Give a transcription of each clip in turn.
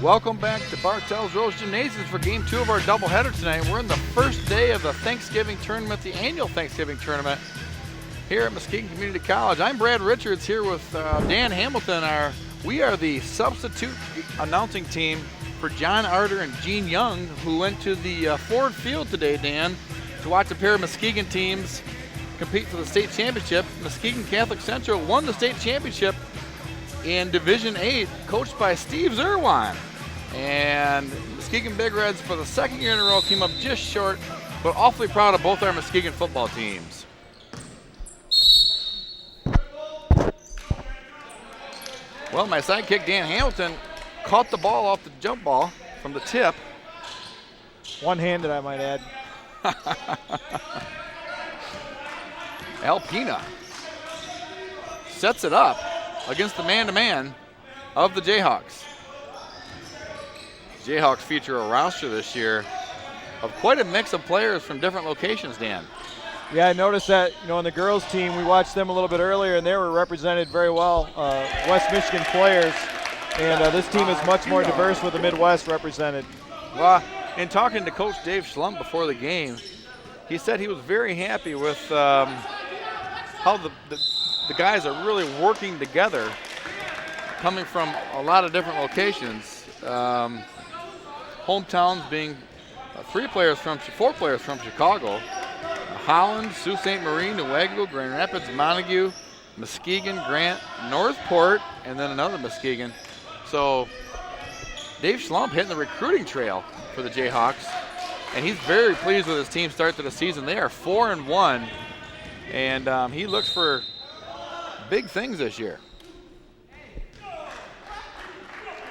Welcome back to Bartels Rose Gymnasium for Game 2 of our doubleheader tonight. We're in the first day of the Thanksgiving tournament, the annual Thanksgiving tournament here at Muskegon Community College. I'm Brad Richards here with Dan Hamilton. We are the substitute announcing team for John Arter and Gene Young, who went to the Ford Field today, Dan, to watch a pair of Muskegon teams compete for the state championship. Muskegon Catholic Central won the state championship in Division 8, coached by Steve Zerwan. And Muskegon Big Reds, for the second year in a row, came up just short, but awfully proud of both our Muskegon football teams. Well, my sidekick, Dan Hamilton, caught the ball off the jump ball from the tip. One-handed, I might add. Alpena sets it up against the man-to-man of the Jayhawks. Jayhawks feature a roster this year of quite a mix of players from different locations, Dan. Yeah, I noticed that, on the girls team, we watched them a little bit earlier, and they were represented very well, West Michigan players. And this team is much more diverse with the Midwest represented. Well, in talking to Coach Dave Schlump before the game, he said he was very happy with how the guys are really working together, coming from a lot of different locations. Hometowns being four players from Chicago: Holland, Sault Ste. Marie, Newaygo, Grand Rapids, Montague, Muskegon, Grant, Northport, and then another Muskegon. So Dave Schlump hitting the recruiting trail for the Jayhawks, and he's very pleased with his team start to the season. They are 4-1, and he looks for big things this year.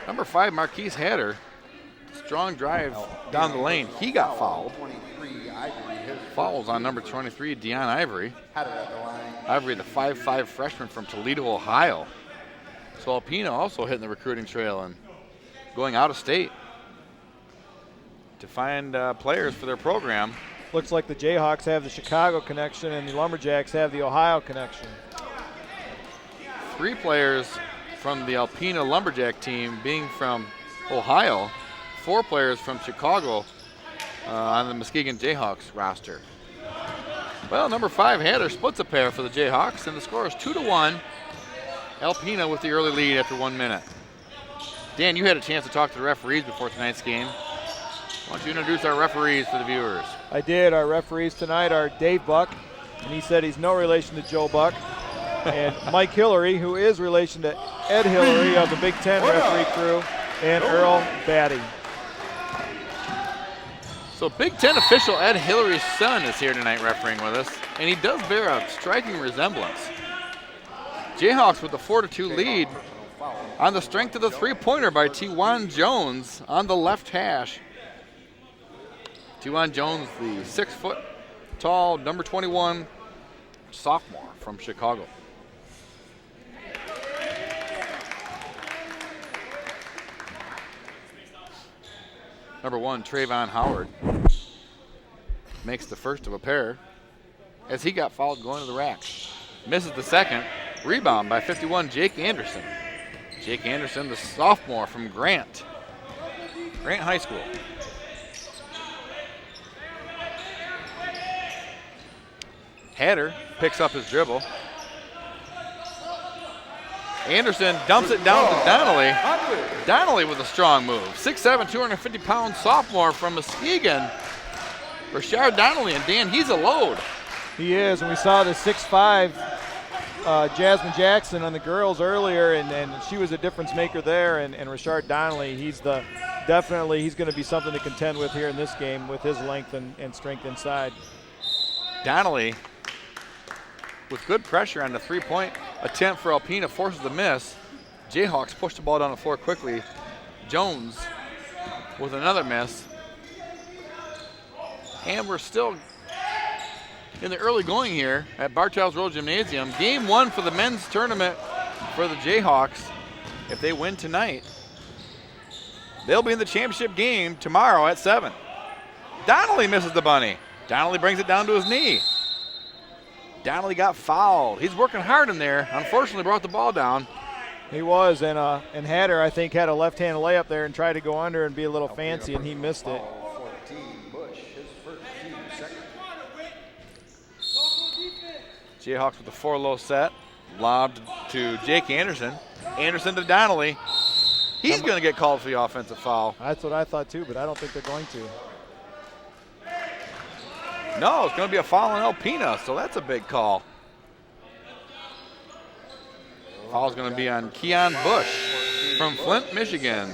Number 5, Marquise Hatter, strong drive down the lane. He got fouled. Fouls on number 23, Deion Ivory. Ivory, the 5'5" freshman from Toledo, Ohio. So Alpena also hitting the recruiting trail and going out of state to find players for their program. Looks like the Jayhawks have the Chicago connection and the Lumberjacks have the Ohio connection. 3 players from the Alpena Lumberjack team being from Ohio, 4 players from Chicago on the Muskegon Jayhawks roster. Well, number 5, Hatter, splits a pair for the Jayhawks, and the score is 2-1. Alpena with the early lead after 1 minute. Dan, you had a chance to talk to the referees before tonight's game. Why don't you introduce our referees for the viewers? I did. Our referees tonight are Dave Buck, and he said he's no relation to Joe Buck, and Mike Hillary, who is relation to Ed Hillary of the Big Ten referee crew, and Earl Batty. So Big Ten official Ed Hillary's son is here tonight refereeing with us, and he does bear a striking resemblance. Jayhawks with the 4-2 lead on the strength of the three-pointer by T1 Jones on the left hash. T1 Jones, the 6-foot-tall, number 21 sophomore from Chicago. Number 1, Trayvon Howard, makes the first of a pair as he got fouled going to the rack. Misses the second. Rebound by 51, Jake Anderson. Jake Anderson, the sophomore from Grant High School. Hatter picks up his dribble. Anderson dumps it down to Donnelly. Donnelly with a strong move. 6'7", 250-pound sophomore from Muskegon. Rashard Donnelly, and Dan, he's a load. He is, and we saw the 6'5", Jasmine Jackson on the girls earlier, and she was a difference maker there. And Rashard Donnelly, he's going to be something to contend with here in this game with his length and strength inside. Donnelly, with good pressure on the three-point attempt for Alpena, forces the miss. Jayhawks push the ball down the floor quickly. Jones with another miss. And we're still in the early going here at Bartels Road Gymnasium. Game 1 for the men's tournament for the Jayhawks. If they win tonight, they'll be in the championship game tomorrow at 7. Donnelly misses the bunny. Donnelly brings it down to his knee. Donnelly got fouled. He's working hard in there. Unfortunately brought the ball down. He was, and Hatter, I think, had a left-hand layup there and tried to go under and be a little fancy, and he missed it. Jayhawks with the 4-low set. Lobbed to Jake Anderson. Anderson to Donnelly. He's going to get called for the offensive foul. That's what I thought too, but I don't think they're going to. No, it's going to be a foul on Alpena, so that's a big call. Foul's going to be on Keon Bush from Flint, Michigan,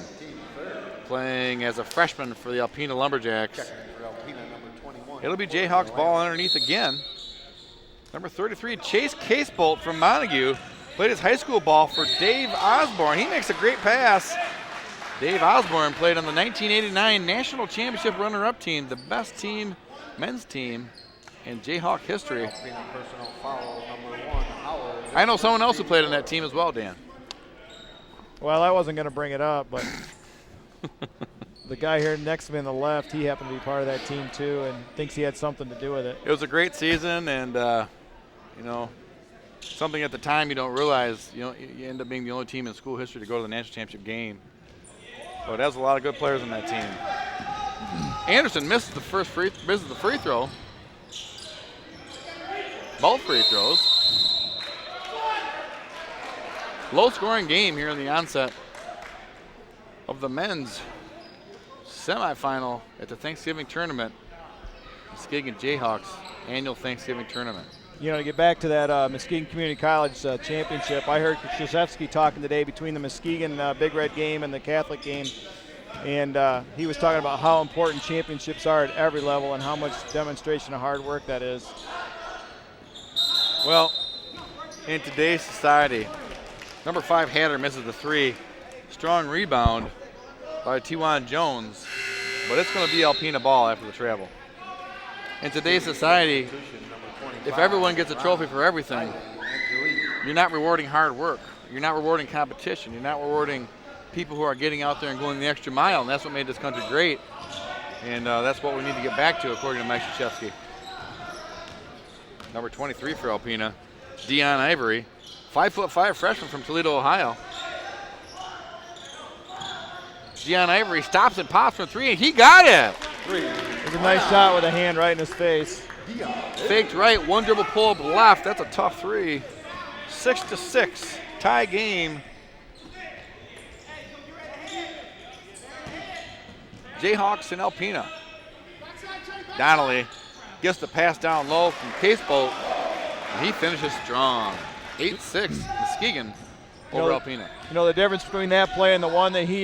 playing as a freshman for the Alpena Lumberjacks. It'll be Jayhawks ball underneath again. Number 33, Chase Casebolt from Montague, played his high school ball for Dave Osborne. He makes a great pass. Dave Osborne played on the 1989 National Championship runner-up team, the best team, men's team in Jayhawk history. I know someone else who played on that team as well, Dan. Well, I wasn't going to bring it up, but the guy here next to me on the left, he happened to be part of that team too and thinks he had something to do with it. It was a great season, and you know, something at the time you don't realize, you end up being the only team in school history to go to the national championship game. But there's a lot of good players on that team. Anderson misses the free throw. Both free throws. Low-scoring game here in the onset of the men's semifinal at the Thanksgiving tournament. Muskegon Jayhawks annual Thanksgiving tournament. You know, to get back to that Muskegon Community College championship, I heard Krzyzewski talking today between the Muskegon Big Red game and the Catholic game, and he was talking about how important championships are at every level and how much demonstration of hard work that is. Well, in today's society, number 5 Hatter misses the 3. Strong rebound by T1 Jones, but it's going to be Alpena ball after the travel. In today's society, if everyone gets a trophy for everything, you're not rewarding hard work. You're not rewarding competition. You're not rewarding people who are getting out there and going the extra mile, and that's what made this country great. And that's what we need to get back to, according to Mike Krzyzewski. Number 23 for Alpena, Dion Ivory, 5'5" freshman from Toledo, Ohio. Dion Ivory stops and pops from 3, and he got it. It was a nice shot with a hand right in his face. Faked right, one dribble pull up left. That's a tough 3. 6-6, tie game. Jayhawks and Alpena. Donnelly gets the pass down low from Casebolt, and he finishes strong. 8-6, Muskegon over Alpena. You know, the difference between that play and the one that he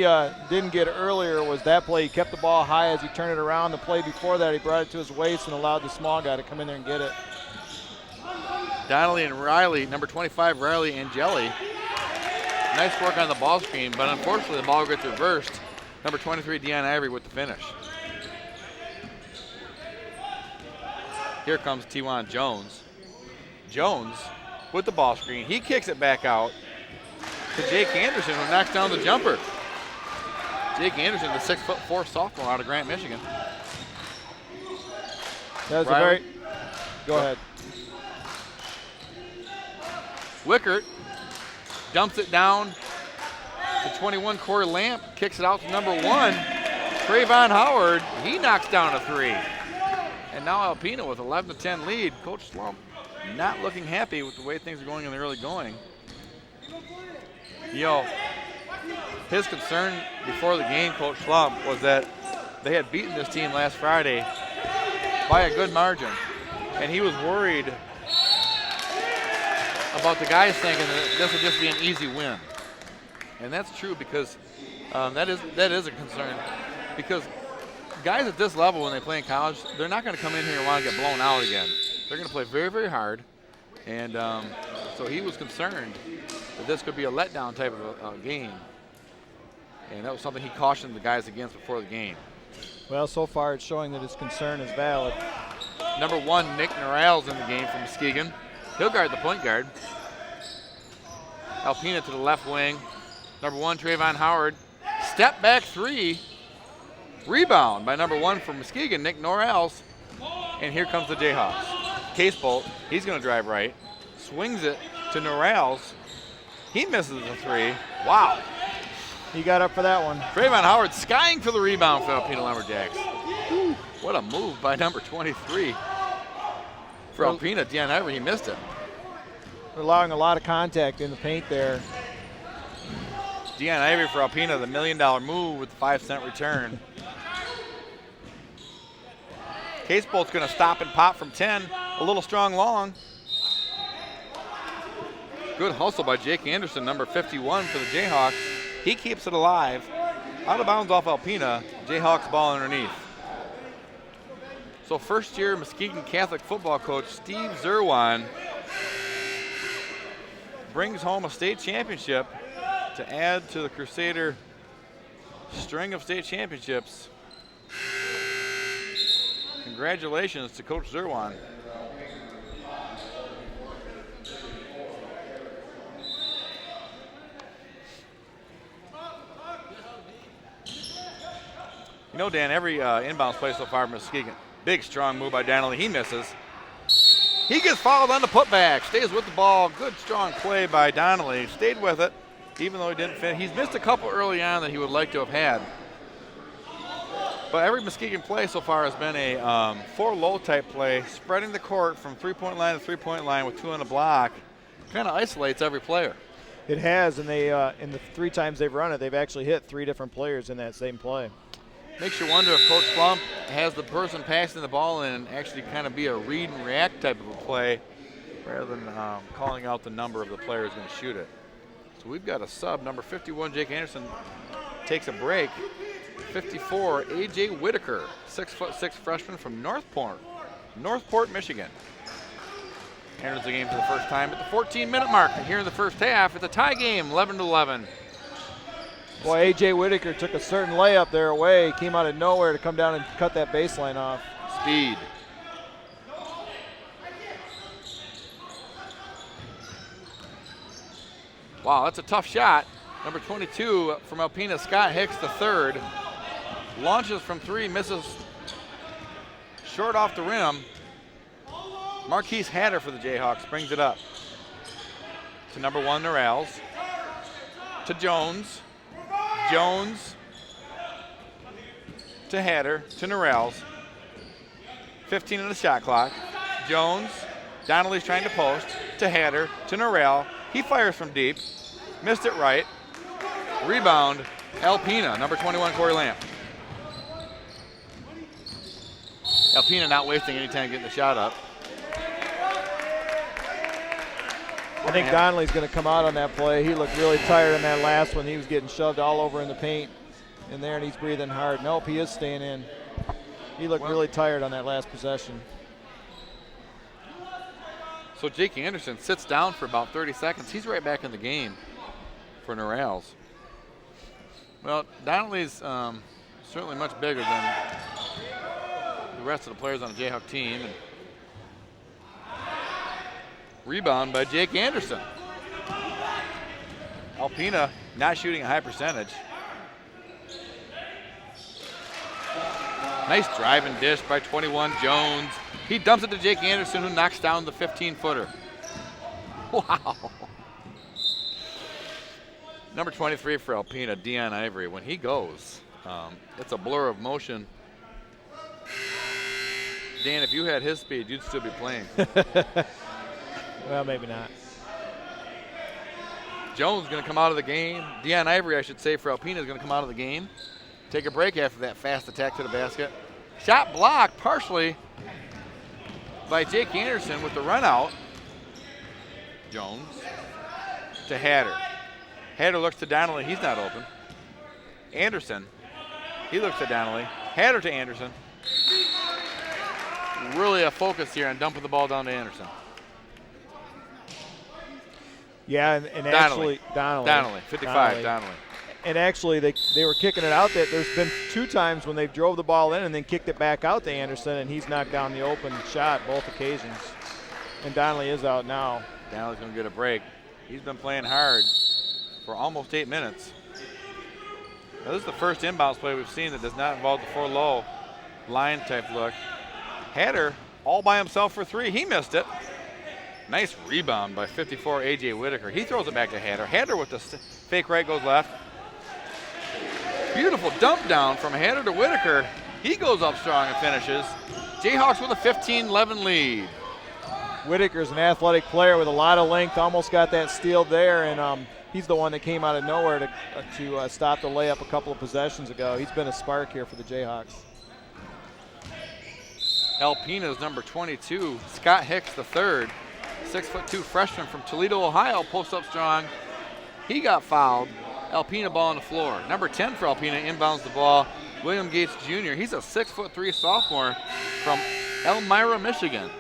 didn't get earlier was that play. He kept the ball high as he turned it around. The play before that, he brought it to his waist and allowed the small guy to come in there and get it. Donnelly and Riley, number 25, Riley Angeli. Nice work on the ball screen, but unfortunately the ball gets reversed. Number 23, Dion Ivory with the finish. Here comes T1 Jones. Jones with the ball screen. He kicks it back out to Jake Anderson, who knocks down the jumper. Jake Anderson, the 6'4" sophomore out of Grant, Michigan. That was a very. Go ahead. Wickert dumps it down to 21, Corey Lamp, kicks it out to number 1, Trayvon Howard. He knocks down a 3. And now Alpena with 11-10 lead. Coach Slump not looking happy with the way things are going in the early going. You know, his concern before the game, Coach Slump, was that they had beaten this team last Friday by a good margin. And he was worried about the guys thinking that this would just be an easy win. And that's true, because that is a concern, because guys at this level, when they play in college, they're not going to come in here and want to get blown out again. They're going to play very, very hard. And so he was concerned that this could be a letdown type of game. And that was something he cautioned the guys against before the game. Well, so far it's showing that his concern is valid. Number 1, Nick Norrell's in the game from Muskegon. He'll guard the point guard. Alpena to the left wing. Number 1, Trayvon Howard. Step back 3. Rebound by number 1 from Muskegon, Nick Norrells. And here comes the Jayhawks. Casebolt, he's going to drive right. Swings it to Norrells. He misses the 3. Wow. He got up for that one. Trayvon Howard skying for the rebound for Alpena Lumberjacks. What a move by number 23 for Alpena. Deion Ivory, he missed it. They're allowing a lot of contact in the paint there. Deion Ivory for Alpena, the $1 million move with the 5-cent return. Casebolt's going to stop and pop from 10. A little strong long. Good hustle by Jake Anderson, number 51 for the Jayhawks. He keeps it alive. Out of bounds off Alpena. Jayhawks ball underneath. So first-year Muskegon Catholic football coach Steve Zerwan brings home a state championship to add to the Crusader string of state championships. Congratulations to Coach Zerwan. You know, Dan, every inbounds play so far from Muskegon. Big, strong move by Donnelly. He misses. He gets fouled on the putback. Stays with the ball. Good, strong play by Donnelly. Stayed with it, even though he didn't fit. He's missed a couple early on that he would like to have had. But every Muskegon play so far has been a 4-low type play, spreading the court from three-point line to three-point line with 2 on the block. Kind of isolates every player. It has, and they in the 3 times they've run it, they've actually hit 3 different players in that same play. Makes you wonder if Coach Plump has the person passing the ball in and actually kind of be a read and react type of a play rather than calling out the number of the players going to shoot it. So we've got a sub. Number 51, Jake Anderson, takes a break. 54, A.J. Whitaker, 6'6" freshman from Northport, Michigan. Enters the game for the first time at the 14-minute mark. And here in the first half, it's a tie game, 11-11. Boy, A.J. Whitaker took a certain layup there away, came out of nowhere to come down and cut that baseline off. Speed. Wow, that's a tough shot. Number 22 from Alpena, Scott Hicks, the third. Launches from 3, misses short off the rim. Marquise Hatter for the Jayhawks brings it up to number 1, Norrells. To Jones. Jones to Hatter, to Norrells. 15 on the shot clock. Jones, Donnelly's trying to post, to Hatter, to Norrell. He fires from deep, missed it right. Rebound, Alpena, number 21, Corey Lamp. Alpena not wasting any time getting the shot up. I think Donnelly's going to come out on that play. He looked really tired on that last one. He was getting shoved all over in the paint in there, and he's breathing hard. Nope, he is staying in. He looked really tired on that last possession. So Jake Anderson sits down for about 30 seconds. He's right back in the game for Norrells. Well, Donnelly's certainly much bigger than the rest of the players on the Jayhawk team. And rebound by Jake Anderson. Alpena not shooting a high percentage. Nice drive and dish by 21, Jones. He dumps it to Jake Anderson, who knocks down the 15-footer. Wow. Number 23 for Alpena, Deion Ivory. When he goes, it's a blur of motion. Dan, if you had his speed, you'd still be playing. Well, maybe not. Jones going to come out of the game. Deion Ivory, I should say, for Alpena is going to come out of the game. Take a break after that fast attack to the basket. Shot blocked partially by Jake Anderson with the run out. Jones to Hatter. Hatter looks to Donnelly. He's not open. Anderson. He looks at Donnelly. Hatter to Anderson. Really a focus here on dumping the ball down to Anderson. Yeah, and actually, Donnelly, 55, Donnelly. And actually, they were kicking it out. There's been 2 times when they drove the ball in and then kicked it back out to Anderson, and he's knocked down the open shot both occasions. And Donnelly is out now. Donnelly's going to get a break. He's been playing hard for almost 8 minutes. Now, this is the first inbounds play we've seen that does not involve the 4-low line type look. Hatter all by himself for 3. He missed it. Nice rebound by 54 A.J. Whitaker. He throws it back to Hatter. Hatter with the fake right goes left. Beautiful dump down from Hatter to Whitaker. He goes up strong and finishes. Jayhawks with a 15-11 lead. Whitaker's an athletic player with a lot of length, almost got that steal there, and he's the one that came out of nowhere to stop the layup a couple of possessions ago. He's been a spark here for the Jayhawks. Alpena's number 22, Scott Hicks the third, 6'2" freshman from Toledo, Ohio, posts up strong. He got fouled. Alpena ball on the floor. Number 10 for Alpena inbounds the ball. William Gates Jr. He's a 6'3" sophomore from Elmira, Michigan.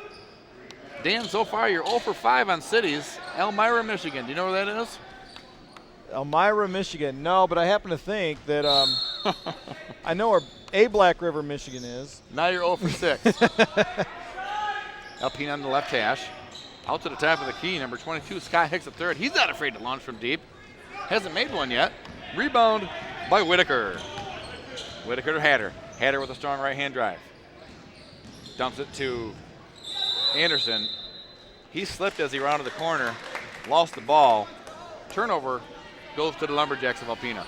Dan, so far you're 0 for 5 on cities. Elmira, Michigan. Do you know where that is? Elmira, Michigan. No, but I happen to think that I know where a Black River, Michigan is. Now you're 0 for 6. Alpena on the left hash. Out to the top of the key, number 22, Scott Hicks the third. He's not afraid to launch from deep. Hasn't made one yet. Rebound by Whitaker. Whitaker to Hatter. Hatter with a strong right-hand drive. Dumps it to Anderson. He slipped as he rounded the corner, lost the ball. Turnover goes to the Lumberjacks of Alpena.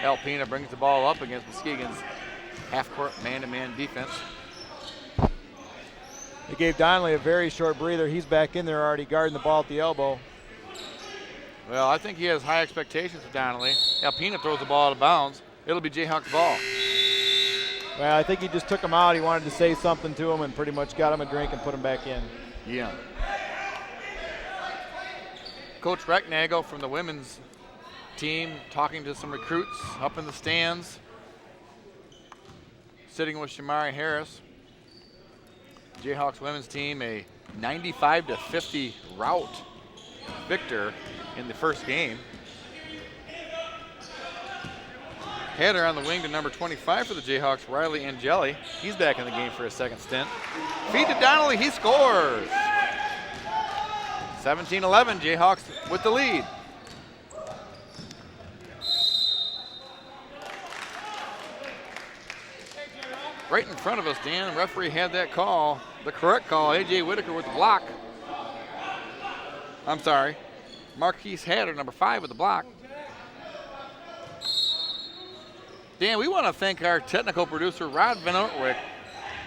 Alpena brings the ball up against Muskegon's half-court man-to-man defense. They gave Donnelly a very short breather. He's back in there already guarding the ball at the elbow. Well, I think he has high expectations for Donnelly. Alpena throws the ball out of bounds. It'll be Jayhawks ball. Well, I think he just took him out. He wanted to say something to him and pretty much got him a drink and put him back in. Yeah. Coach Recknagel from the women's team talking to some recruits up in the stands. Sitting with Shamari Harris. Jayhawks women's team a 95-50 rout victor in the first game. Hatter on the wing to number 25 for the Jayhawks, Riley Angeli. He's back in the game for his second stint. Feed to Donnelly, he scores. 17-11, Jayhawks with the lead. Right in front of us, Dan, the referee had that call, the correct call. A.J. Whitaker with the block. I'm sorry, Marquise Hatter, number 5 with the block. Dan, we want to thank our technical producer, Rod Van Ortwick,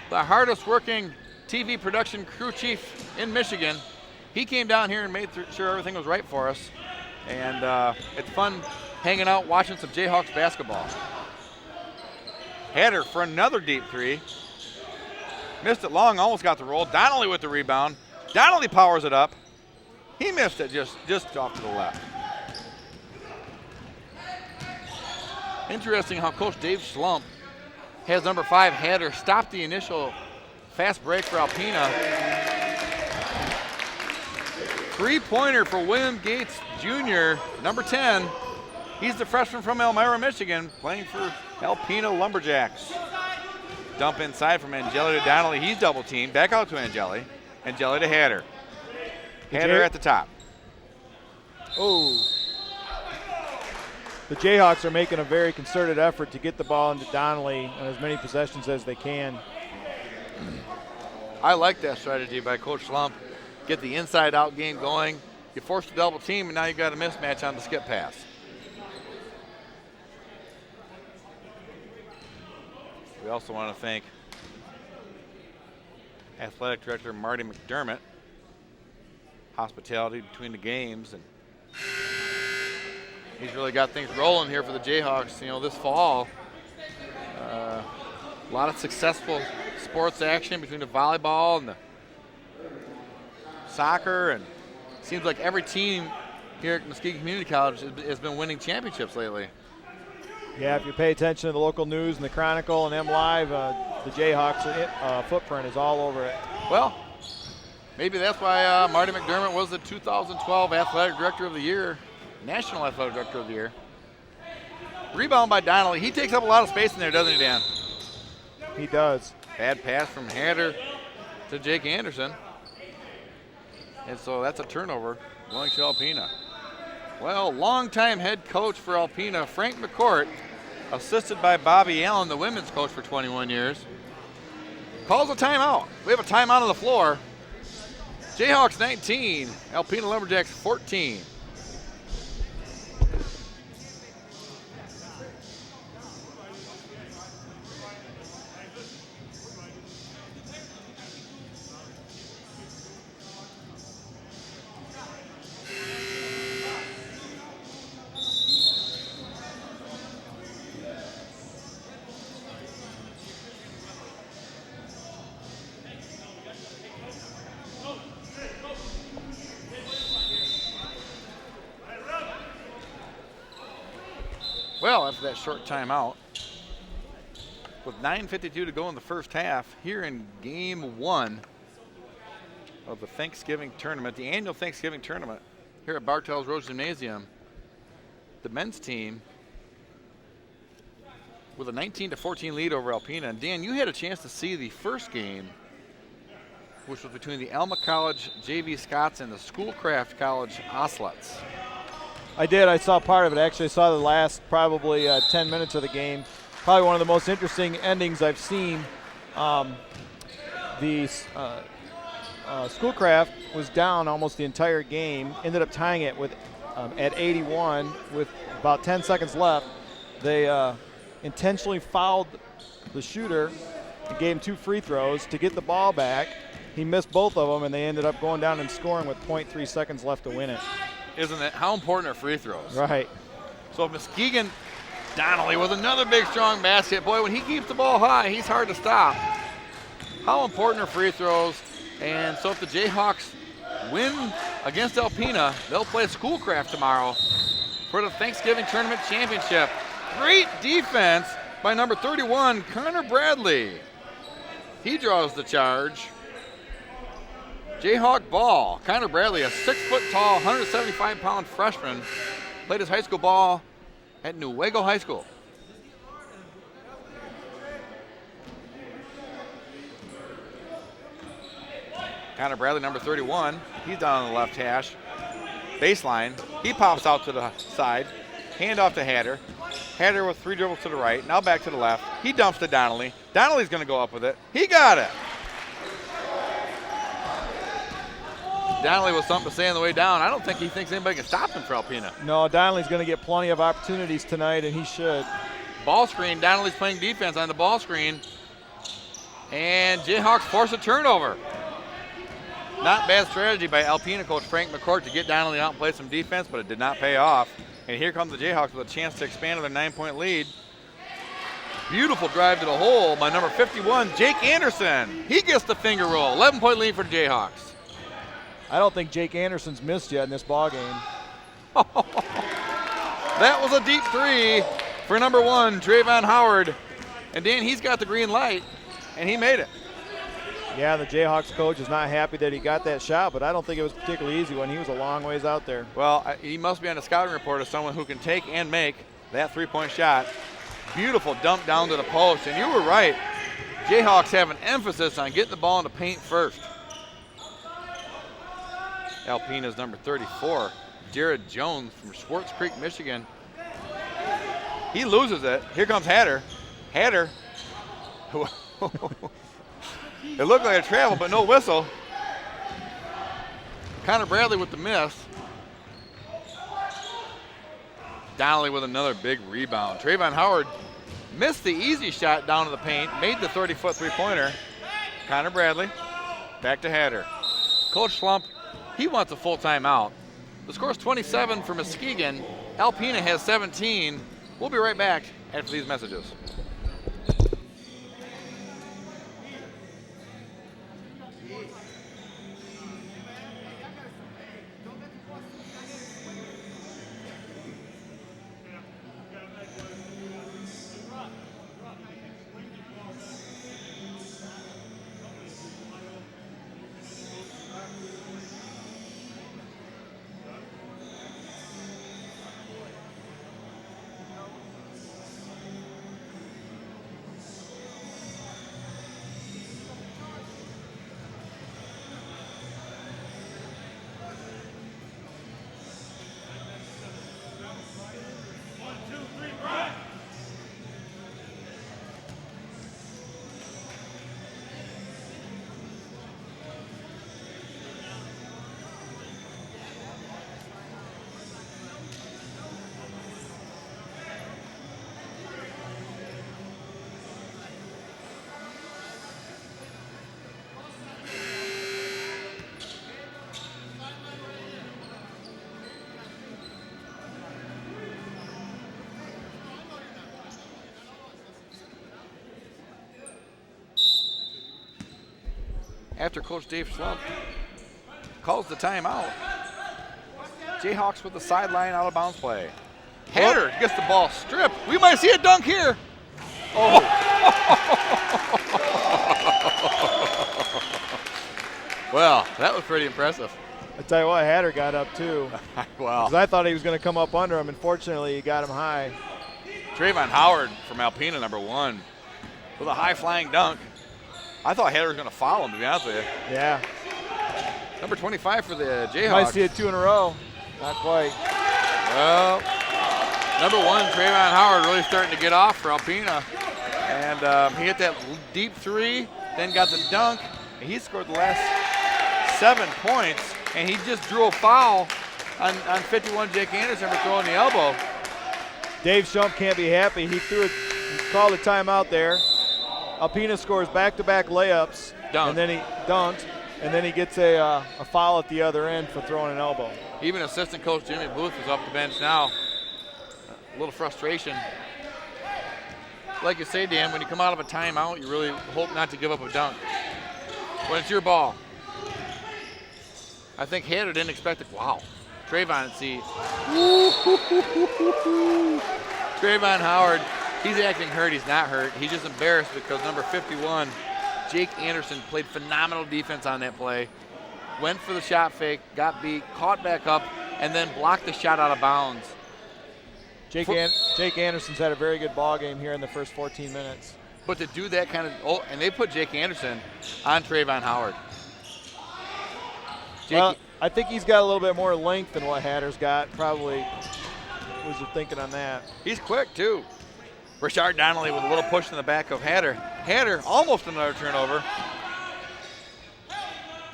the hardest working TV production crew chief in Michigan. He came down here and made sure everything was right for us. And it's fun hanging out, watching some Jayhawks basketball. Hatter for another deep three. Missed it long, almost got the roll. Donnelly with the rebound. Donnelly powers it up. He missed it just off to the left. Interesting how Coach Dave Schlump has number 5 Hatter stop the initial fast break for Alpena. Three-pointer for William Gates Jr., number 10. He's the freshman from Elmira, Michigan, playing for Alpena Lumberjacks. Dump inside from Angeli to Donnelly. He's double teamed. Back out to Angeli. Angeli to Hatter. Hatter at the top. Oh. The Jayhawks are making a very concerted effort to get the ball into Donnelly on as many possessions as they can. I like that strategy by Coach Schlump. Get the inside-out game going. You force the double team, and now you've got a mismatch on the skip pass. We also want to thank Athletic Director Marty McDermott. Hospitality between the games, and he's really got things rolling here for the Jayhawks, this fall. A lot of successful sports action between the volleyball and the soccer, and it seems like every team here at Muskegon Community College has been winning championships lately. Yeah, if you pay attention to the local news and the Chronicle and MLive, the Jayhawks footprint is all over it. Well, maybe that's why Marty McDermott was the 2012 Athletic Director of the Year, National Athletic Director of the Year. Rebound by Donnelly. He takes up a lot of space in there, doesn't he, Dan? He does. Bad pass from Hatter to Jake Anderson. And so that's a turnover going to Alpena. Well, longtime head coach for Alpena, Frank McCourt, assisted by Bobby Allen, the women's coach for 21 years. Calls a timeout. We have a timeout on the floor. Jayhawks 19, Alpena Lumberjacks 14. Well, after that short timeout, with 9:52 to go in the first half, here in game 1 of the Thanksgiving tournament, the annual Thanksgiving tournament here at Bartels Rose Gymnasium, the men's team with a 19-14 lead over Alpena. And Dan, you had a chance to see the first game, which was between the Alma College JV Scots and the Schoolcraft College Ocelots. I did. I saw part of it. Actually, I saw the last probably 10 minutes of the game. Probably one of the most interesting endings I've seen. The Schoolcraft was down almost the entire game, ended up tying it with at 81 with about 10 seconds left. They intentionally fouled the shooter and gave him 2 free throws to get the ball back. He missed both of them, and they ended up going down and scoring with 0.3 seconds left to win it. Isn't it? How important are free throws? Right. So Muskegon Donnelly with another big, strong basket. Boy, when he keeps the ball high, he's hard to stop. How important are free throws? And so if the Jayhawks win against Alpena, they'll play Schoolcraft tomorrow for the Thanksgiving Tournament Championship. Great defense by number 31, Connor Bradley. He draws the charge. Jayhawk ball. Connor Bradley, a 6-foot-tall, 175-pound freshman, played his high school ball at Newaygo High School. Connor Bradley, number 31, he's down on the left hash. Baseline, he pops out to the side. Hand off to Hatter. Hatter with 3 dribbles to the right, now back to the left. He dumps to Donnelly. Donnelly's gonna go up with it. He got it. Donnelly with something to say on the way down. I don't think he thinks anybody can stop him for Alpena. No, Donnelly's going to get plenty of opportunities tonight, and he should. Ball screen. Donnelly's playing defense on the ball screen. And Jayhawks force a turnover. Not bad strategy by Alpena coach Frank McCourt to get Donnelly out and play some defense, but it did not pay off. And here come the Jayhawks with a chance to expand to their 9-point lead. Beautiful drive to the hole by number 51, Jake Anderson. He gets the finger roll. 11-point lead for the Jayhawks. I don't think Jake Anderson's missed yet in this ball game. That was a deep 3 for number 1, Trayvon Howard. And Dan, he's got the green light, and he made it. Yeah, the Jayhawks coach is not happy that he got that shot, but I don't think it was particularly easy when he was a long ways out there. Well, he must be on the scouting report as someone who can take and make that 3-point shot. Beautiful dump down to the post, and you were right. Jayhawks have an emphasis on getting the ball in the paint first. Alpena's number 34, Jared Jones from Swartz Creek, Michigan. He loses it. Here comes Hatter. Hatter. It looked like a travel, but no whistle. Connor Bradley with the miss. Donnelly with another big rebound. Trayvon Howard missed the easy shot down to the paint, made the 30-foot three-pointer. Connor Bradley, back to Hatter. Coach Slump, he wants a full timeout. The score is 27 for Muskegon. Alpena has 17. We'll be right back after these messages. after Coach Dave Slump calls the timeout. Jayhawks with the sideline out of bounds play. Hatter gets the ball stripped. We might see a dunk here. Oh. Well, that was pretty impressive. I tell you what, Hatter got up too. Wow. Because I thought he was going to come up under him. Unfortunately, he got him high. Trayvon Howard from Alpena, number 1, with a high-flying dunk. I thought Hatter was going to foul him, to be honest with you. Yeah. Number 25 for the Jayhawks. Might see it 2 in a row. Not quite. Well, number 1, Trayvon Howard, really starting to get off for Alpena. And he hit that deep 3, then got the dunk, and he scored the last 7 points, and he just drew a foul on 51 Jake Anderson for throwing the elbow. Dave Shump can't be happy. He called a timeout there. Alpena scores back-to-back layups, and then he dunked, and then he gets a foul at the other end for throwing an elbow. Even assistant coach Jimmy Booth is off the bench now. A little frustration. Like you say, Dan, when you come out of a timeout, you really hope not to give up a dunk. When it's your ball. I think Hatter didn't expect it. Wow. Trayvon, see. Trayvon Howard, he's acting hurt. He's not hurt. He's just embarrassed because number 51, Jake Anderson, played phenomenal defense on that play. Went for the shot fake, got beat, caught back up, and then blocked the shot out of bounds. Jake Anderson's had a very good ball game here in the first 14 minutes. But to do that kind of, and they put Jake Anderson on Trayvon Howard. Well, I think he's got a little bit more length than what Hatter's got. Probably was you thinking on that. He's quick, too. Richard Donnelly with a little push in the back of Hatter. Hatter, almost another turnover.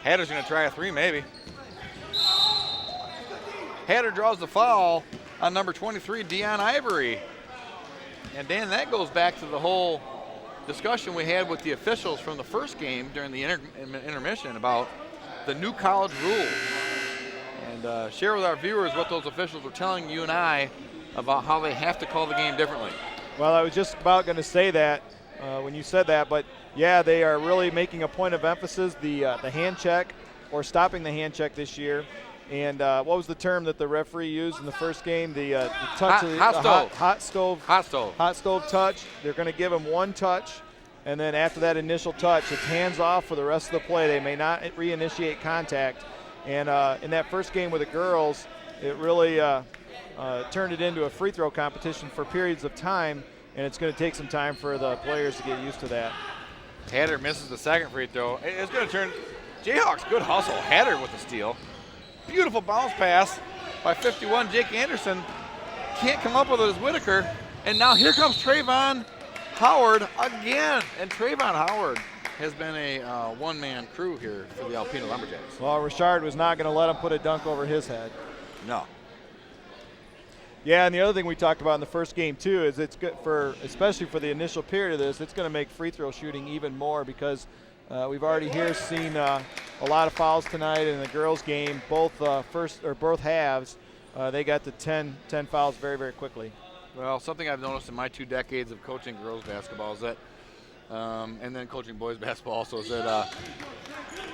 Hatter's going to try a 3, maybe. Hatter draws the foul on number 23, Deion Ivory. And, Dan, that goes back to the whole discussion we had with the officials from the first game during the intermission about the new college rules. And share with our viewers what those officials were telling you and I about how they have to call the game differently. Well, I was just about going to say that when you said that, but yeah, they are really making a point of emphasis, the hand check or stopping the hand check this year. And what was the term that the referee used in the first game? The touch, hot stove touch. They're going to give them 1 touch, and then after that initial touch, it's hands off for the rest of the play. They may not reinitiate contact. And in that first game with the girls, it really turned it into a free throw competition for periods of time, and it's going to take some time for the players to get used to that. Hatter misses the second free throw. It's going to turn Jayhawks, good hustle. Hatter with the steal. Beautiful bounce pass by 51, Jake Anderson. Can't come up with it as Whitaker. And now here comes Trayvon Howard again. And Trayvon Howard has been a one-man crew here for the Alpena Lumberjacks. Well, Richard was not going to let him put a dunk over his head. No. Yeah, and the other thing we talked about in the first game too is it's good for, especially for the initial period of this, it's going to make free throw shooting even more because we've already seen a lot of fouls tonight in the girls' game. Both both halves, they got to 10 fouls very, very quickly. Well, something I've noticed in my 2 decades of coaching girls basketball is that, and then coaching boys basketball also, is that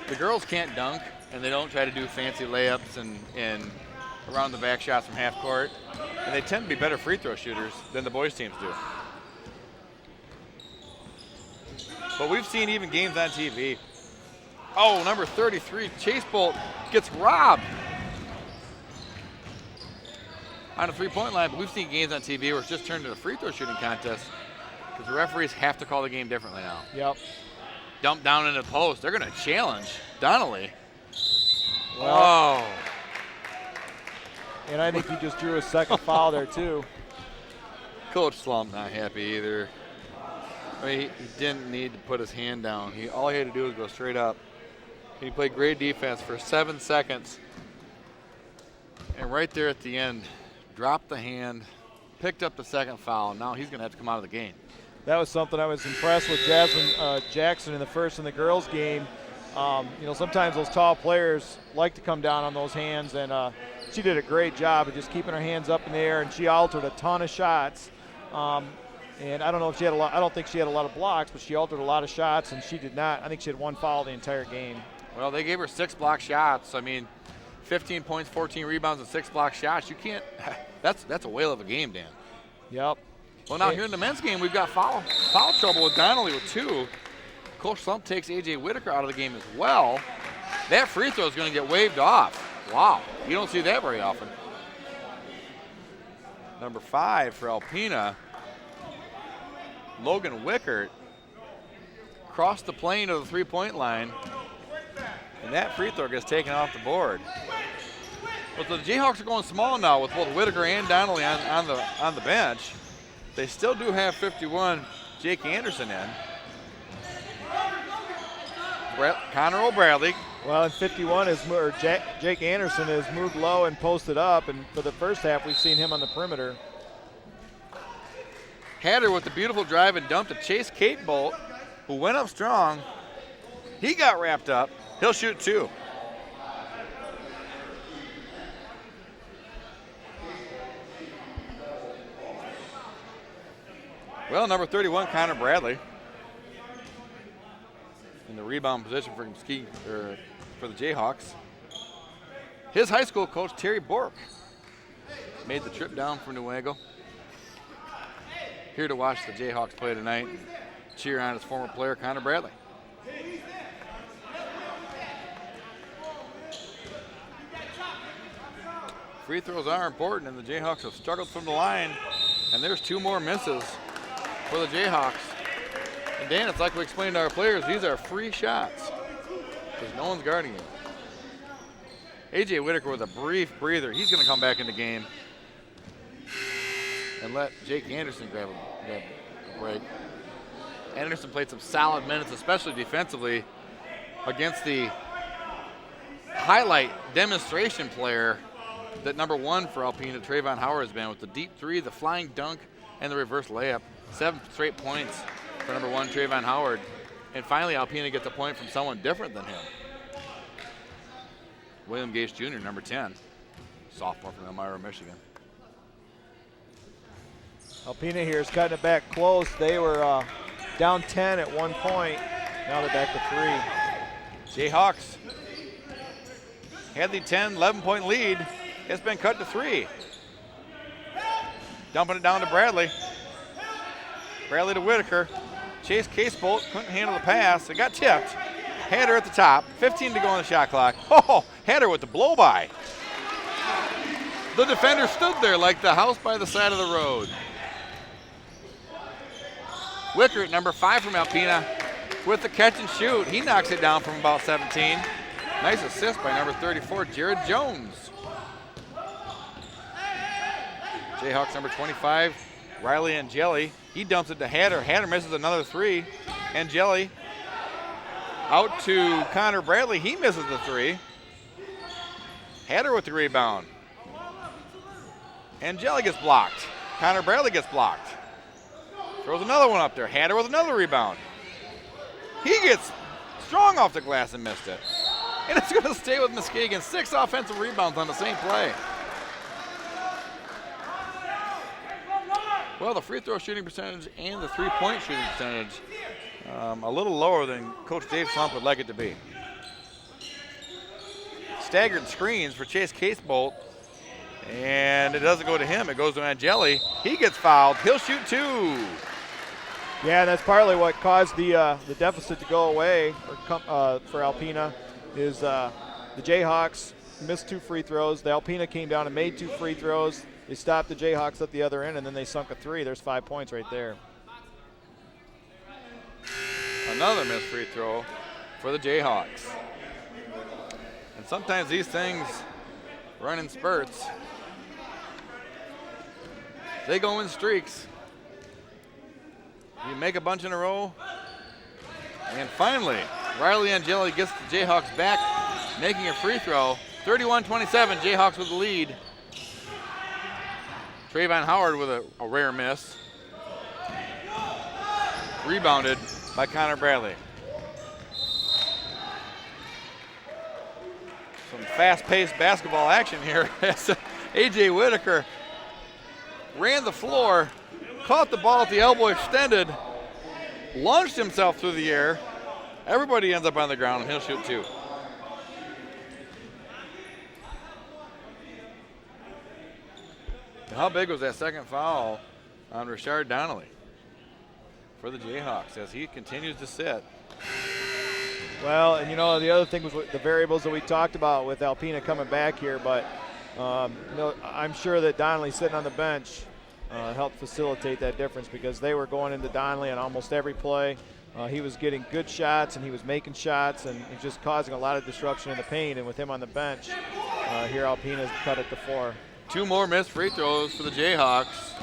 the girls can't dunk and they don't try to do fancy layups and around the back shots from half court, and they tend to be better free throw shooters than the boys teams do. But we've seen even games on TV. Oh, number 33, Chase Bolt gets robbed on a three-point line, but we've seen games on TV where it's just turned into a free throw shooting contest because the referees have to call the game differently now. Yep. Dump down into the post. They're going to challenge Donnelly. Well, oh. And I think he just drew a second foul there too. Coach Slump not happy either. I mean, he didn't need to put his hand down. All he had to do was go straight up. He played great defense for 7 seconds. And right there at the end, dropped the hand, picked up the second foul, and now he's going to have to come out of the game. That was something I was impressed with Jasmine Jackson in the first in the girls' game. Sometimes those tall players like to come down on those hands, and she did a great job of just keeping her hands up in the air, and she altered a ton of shots. And I don't know if she had a lot. I don't think she had a lot of blocks, but she altered a lot of shots, and she did not. I think she had 1 foul the entire game. Well, they gave her 6 block shots. I mean, 15 points, 14 rebounds, and 6 block shots. You can't. That's a whale of a game, Dan. Yep. Well, now here in the men's game, we've got foul trouble with Donnelly with 2. Coach Slump takes A.J. Whitaker out of the game as well. That free throw is going to get waved off. Wow, you don't see that very often. Number 5 for Alpena, Logan Wickert, crossed the plane to the three-point line, and that free throw gets taken off the board. But the Jayhawks are going small now with both Whitaker and Donnelly on the bench. They still do have 51 Jake Anderson in. Connor O'Bradley. Well, and 51 is Jake Anderson has moved low and posted up, and for the first half we've seen him on the perimeter. Hatter with the beautiful drive and dump to Chase Catebolt, who went up strong. He got wrapped up. He'll shoot 2. Well, number 31, Connor Bradley, in the rebound position for the Jayhawks. His high school coach, Terry Bork, made the trip down from Newaygo. Here to watch the Jayhawks play tonight, cheer on his former player, Connor Bradley. Free throws are important, and the Jayhawks have struggled from the line, and there's 2 more misses for the Jayhawks. And Dan, it's like we explained to our players, these are free shots because no one's guarding you. A.J. Whitaker with a brief breather. He's going to come back in the game and let Jake Anderson grab a break. Anderson played some solid minutes, especially defensively, against the highlight demonstration player that number 1 for Alpena, Trayvon Howard, has been with the deep 3, the flying dunk, and the reverse layup. 7 straight points for number 1, Trayvon Howard. And finally, Alpena gets a point from someone different than him. William Gage Jr., number 10, sophomore from Elmira, Michigan. Alpena here is cutting it back close. They were down 10 at one point. Now they're back to 3. Jayhawks had the 11-point lead. It's been cut to 3. Dumping it down to Bradley. Bradley to Whitaker. Chase Casebolt couldn't handle the pass. It got tipped. Hatter at the top. 15 to go on the shot clock. Oh, Hatter with the blow-by. The defender stood there like the house by the side of the road. Wickert, number 5 from Alpena, with the catch and shoot. He knocks it down from about 17. Nice assist by number 34, Jared Jones. Jayhawks number 25, Riley Angeli. He dumps it to Hatter. Hatter misses another 3. Angeli out to Connor Bradley. He misses the 3. Hatter with the rebound. Angeli gets blocked. Connor Bradley gets blocked. Throws another one up there. Hatter with another rebound. He gets strong off the glass and missed it. And it's going to stay with Muskegon. 6 offensive rebounds on the same play. Well, the free throw shooting percentage and the three-point shooting percentage a little lower than Coach Dave Slump would like it to be. Staggered screens for Chase Casebolt. And it doesn't go to him. It goes to Angeli. He gets fouled. He'll shoot 2. Yeah, that's partly what caused the deficit to go away for Alpena is the Jayhawks missed 2 free throws. The Alpena came down and made 2 free throws. They stopped the Jayhawks at the other end, and then they sunk a 3. There's 5 points right there. Another missed free throw for the Jayhawks. And sometimes these things run in spurts. They go in streaks. You make a bunch in a row. And finally, Riley Angeli gets the Jayhawks back, making a free throw. 31-27, Jayhawks with the lead. Trayvon Howard with a rare miss. Rebounded by Connor Bradley. Some fast-paced basketball action here as A.J. Whitaker ran the floor caught the ball at the elbow extended, launched himself through the air. Everybody ends up on the ground, and he'll shoot 2. How big was that second foul on Richard Donnelly for the Jayhawks as he continues to sit? Well, and the other thing was the variables that we talked about with Alpena coming back here, but I'm sure that Donnelly sitting on the bench helped facilitate that difference because they were going into Donnelly on almost every play. He was getting good shots and he was making shots and he's just causing a lot of disruption in the paint. And with him on the bench, here Alpena's cut it to 4. 2 more missed free throws for the Jayhawks,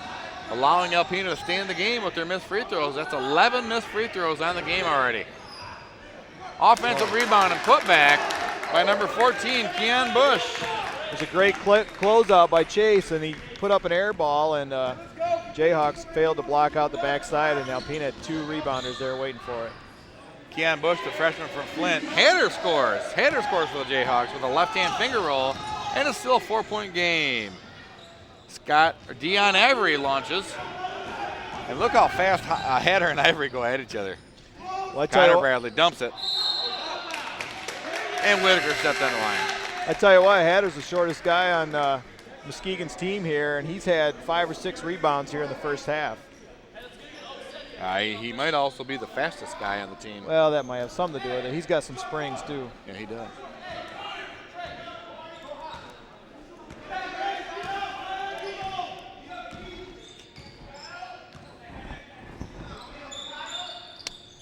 allowing Alpena to stay in the game with their missed free throws. That's 11 missed free throws on the game already. Offensive rebound and putback by number 14, Keon Bush. It was a great closeout by Chase, and he put up an air ball, and Jayhawks failed to block out the backside, and Alpena had 2 rebounders there waiting for it. Keon Bush, the freshman from Flint. Hader scores. Hader scores for the Jayhawks with a left-hand finger roll, and it's still a 4-point game. Dion Avery launches. And look how fast Hader and Avery go at each other. Well, Connor Bradley dumps it. And Whitaker stepped on the line. I tell you what, Hader's the shortest guy on Muskegon's team here, and he's had 5 or 6 rebounds here in the first half. He might also be the fastest guy on the team. Well, that might have something to do with it. He's got some springs, too. Yeah, he does.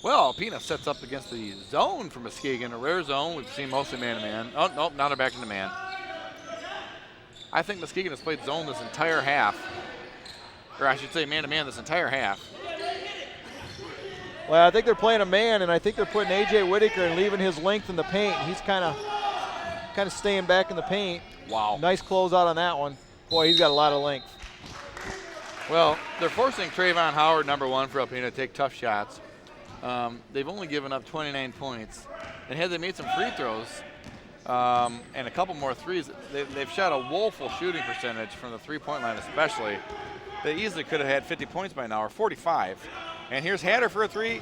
Well, Alpena sets up against the zone for Muskegon, a rare zone. We've seen mostly man-to-man. Oh, nope, now they're back into man. I think Muskegon has played zone this entire half. Or I should say man-to-man this entire half. Well, I think they're playing a man, and I think they're putting A.J. Whitaker and leaving his length in the paint. He's kind of staying back in the paint. Wow. Nice closeout on that one. Boy, he's got a lot of length. Well, they're forcing Trayvon Howard, number 1 for Alpena, to take tough shots. They've only given up 29 points. And had they made some free throws and a couple more threes, they've shot a woeful shooting percentage from the three-point line especially. They easily could have had 50 points by now, or 45. And here's Hader for a 3.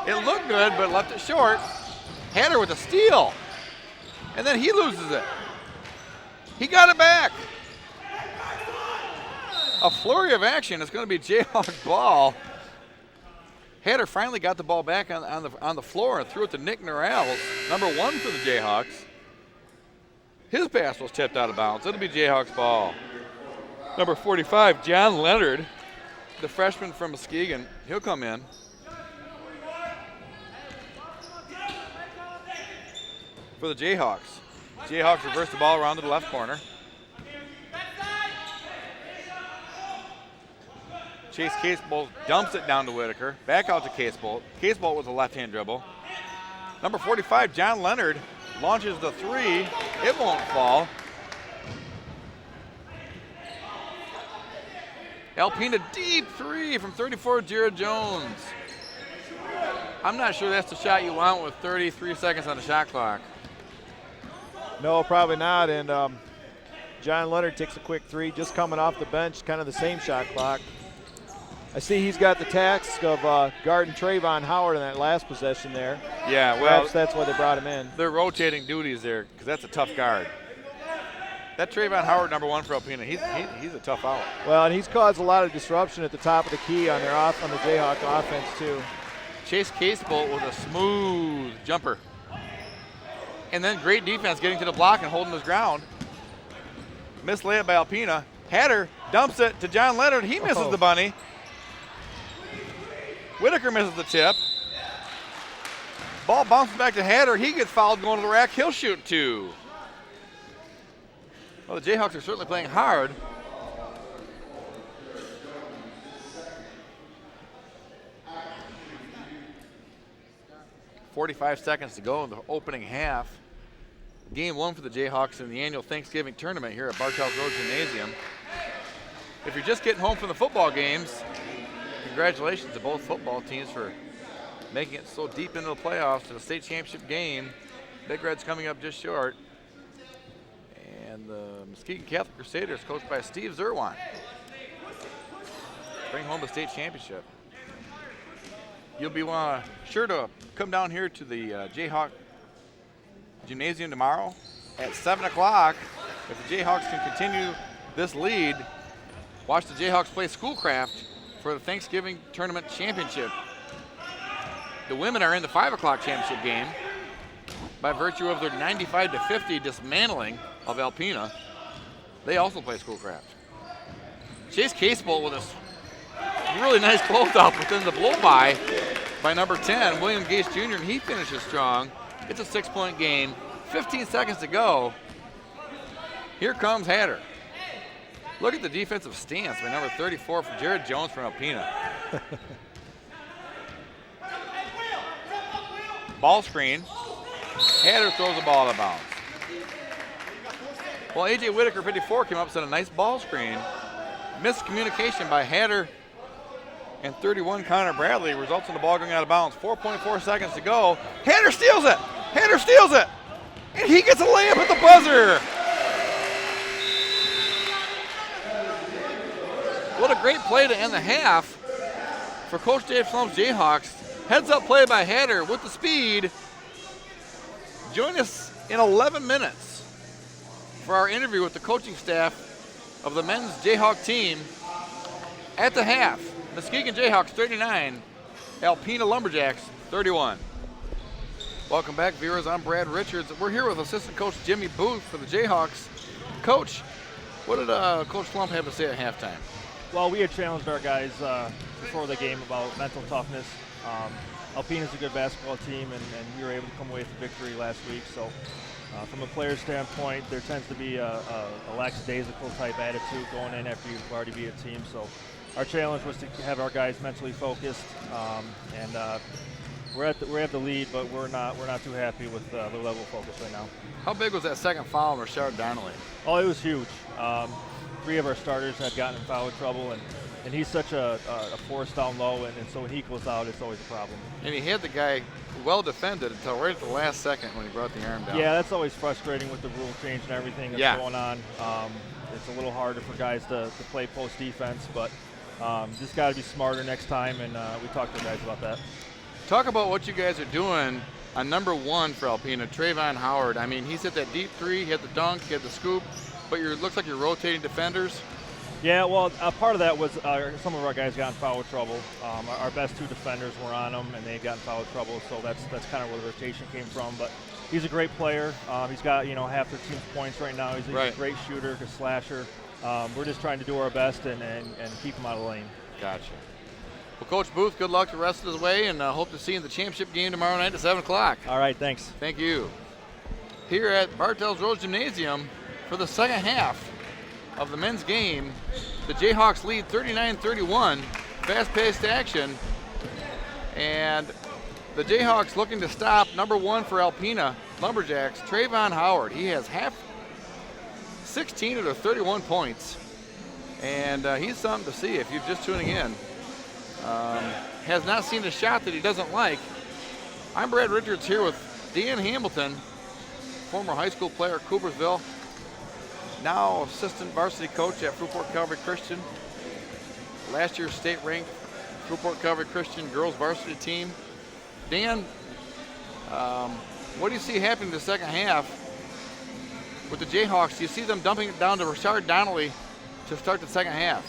It looked good, but left it short. Hader with a steal. And then he loses it. He got it back. A flurry of action. It's going to be Jayhawk ball. Hader finally got the ball back on the floor and threw it to Nick Norrells, number 1 for the Jayhawks. His pass was tipped out of bounds. It'll be Jayhawks ball. Number 45, John Leonard, the freshman from Muskegon. He'll come in. For the Jayhawks. Jayhawks reverse the ball around to the left corner. Chase Casebolt dumps it down to Whitaker. Back out to Casebolt. Casebolt with a left-hand dribble. Number 45, John Leonard, launches the 3. It won't fall. Alpena deep 3 from 34, Jared Jones. I'm not sure that's the shot you want with 33 seconds on the shot clock. No, probably not. And John Leonard takes a quick 3, just coming off the bench, kind of the same shot clock. I see he's got the task of guarding Trayvon Howard in that last possession there. Yeah, well, perhaps that's why they brought him in. They're rotating duties there because that's a tough guard. That Trayvon Howard, number 1 for Alpena, he's a tough out. Well, and he's caused a lot of disruption at the top of the key on the Jayhawk offense too. Chase Casebolt with a smooth jumper. And then great defense getting to the block and holding his ground. Missed layup by Alpena. Hader dumps it to John Leonard. He misses the bunny. Whitaker misses the tip. Ball bounces back to Hader. He gets fouled going to the rack. He'll shoot 2. Well, the Jayhawks are certainly playing hard. .45 seconds to go in the opening half. Game 1 for the Jayhawks in the annual Thanksgiving tournament here at Bartels Road Gymnasium. If you're just getting home from the football games, congratulations to both football teams for making it so deep into the playoffs to the state championship game. Big Red's coming up just short. And the Muskegon Catholic Crusaders, coached by Steve Zerwan. bring home the state championship. You'll be sure to come down here to the Jayhawk Gymnasium tomorrow at 7 o'clock. If the Jayhawks can continue this lead, watch the Jayhawks play Schoolcraft for the Thanksgiving Tournament Championship. The women are in the 5 o'clock championship game by virtue of their 95-50 dismantling of Alpena. They also play Schoolcraft. Chase Casebolt with a really nice closeout within the blow-by number 10, William Gase Jr., and he finishes strong. It's a 6-point game. 15 seconds to go. Here comes Hatter. Look at the defensive stance by number 34 for Jared Jones from Alpena. Ball screen. Hatter throws the ball out of bounds. Well, A.J. Whitaker, 54, came up and sent a nice ball screen. Miscommunication by Hatter and 31, Connor Bradley, results in the ball going out of bounds. 4.4 seconds to go. Hatter steals it. Hatter steals it. And he gets a layup at the buzzer. What a great play to end the half for Coach Dave Slum's Jayhawks. Heads up play by Hatter with the speed. Join us in 11 minutes for our interview with the coaching staff of the men's Jayhawk team. At the half, Muskegon Jayhawks 39, Alpena Lumberjacks 31. Welcome back, viewers. I'm Brad Richards. We're here with assistant coach Jimmy Booth for the Jayhawks. Coach, what did Coach Slump have to say at halftime? Well, we had challenged our guys before the game about mental toughness. Alpena's a good basketball team, and we were able to come away with a victory last week. So from a player standpoint, there tends to be a lackadaisical type attitude going in after you've already beat a team. So our challenge was to have our guys mentally focused, and we're at the lead, but we're not too happy with the level of focus right now. How big was that second foul on Rashard Donnelly? Oh, it was huge. 3 of our starters had gotten in foul trouble, and he's such a force down low, and so when he goes out, it's always a problem. And he had the guy well defended until right at the last second when he brought the arm down. Yeah, that's always frustrating with the rule change and everything that's going on. It's a little harder for guys to play post defense, but just got to be smarter next time, and we talked to the guys about that. Talk about what you guys are doing on number 1 for Alpena, Trayvon Howard. I mean, he's hit that deep three, he had the dunk, he had the scoop, but it looks like you're rotating defenders. Yeah, well, part of that was some of our guys got in foul trouble. Our best 2 defenders were on him, and they got in foul trouble, so that's kind of where the rotation came from. But he's a great player. He's got half their team's points right now. He's a great shooter, a slasher. We're just trying to do our best and keep him out of the lane. Gotcha. Well, Coach Booth, good luck the rest of the way, and hope to see you in the championship game tomorrow night at 7 o'clock. All right, thanks. Thank you. Here at Bartels Rose Gymnasium for the second half of the men's game, the Jayhawks lead 39-31, fast-paced action, and the Jayhawks looking to stop number 1 for Alpena Lumberjacks, Trayvon Howard. He has 16 of their 31 points, and he's something to see if you're just tuning in. Has not seen a shot that he doesn't like. I'm Brad Richards here with Dan Hamilton, former high school player at Coopersville, now assistant varsity coach at Fruitport Calvary Christian. Last year's state-ranked Fruitport Calvary Christian girls varsity team. Dan, what do you see happening in the second half with the Jayhawks? Do you see them dumping it down to Rashard Donnelly to start the second half?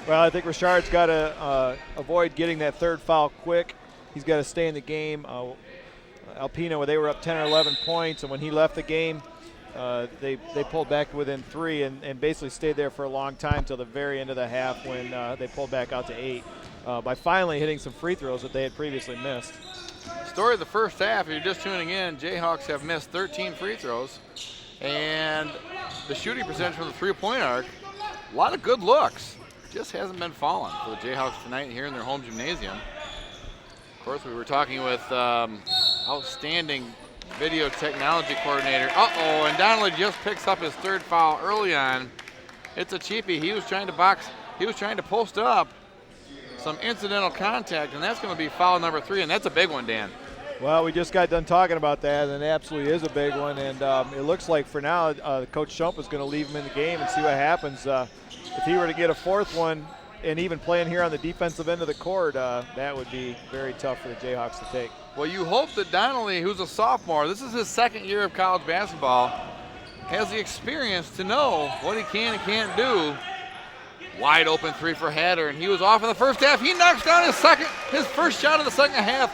Well, I think Rashard's got to avoid getting that third foul quick. He's got to stay in the game. Alpena, where they were up 10 or 11 points, and when he left the game, they pulled back within 3 and basically stayed there for a long time till the very end of the half when they pulled back out to 8 by finally hitting some free throws that they had previously missed. Story of the first half, if you're just tuning in, Jayhawks have missed 13 free throws, and the shooting percentage from the three-point arc, a lot of good looks. Just hasn't been falling for the Jayhawks tonight here in their home gymnasium. Of course, we were talking with outstanding video technology coordinator. And Donnelly just picks up his 3rd foul early on. It's a cheapie. He was trying to post up some incidental contact, and that's going to be foul number 3, and that's a big one, Dan. Well, we just got done talking about that, and it absolutely is a big one. And it looks like for now, Coach Shump is going to leave him in the game and see what happens. If he were to get a 4th one, and even playing here on the defensive end of the court, that would be very tough for the Jayhawks to take. Well, you hope that Donnelly, who's a sophomore, this is his second year of college basketball, has the experience to know what he can and can't do. Wide open three for Hatter, and he was off in the first half. He knocks down his first shot of the second half.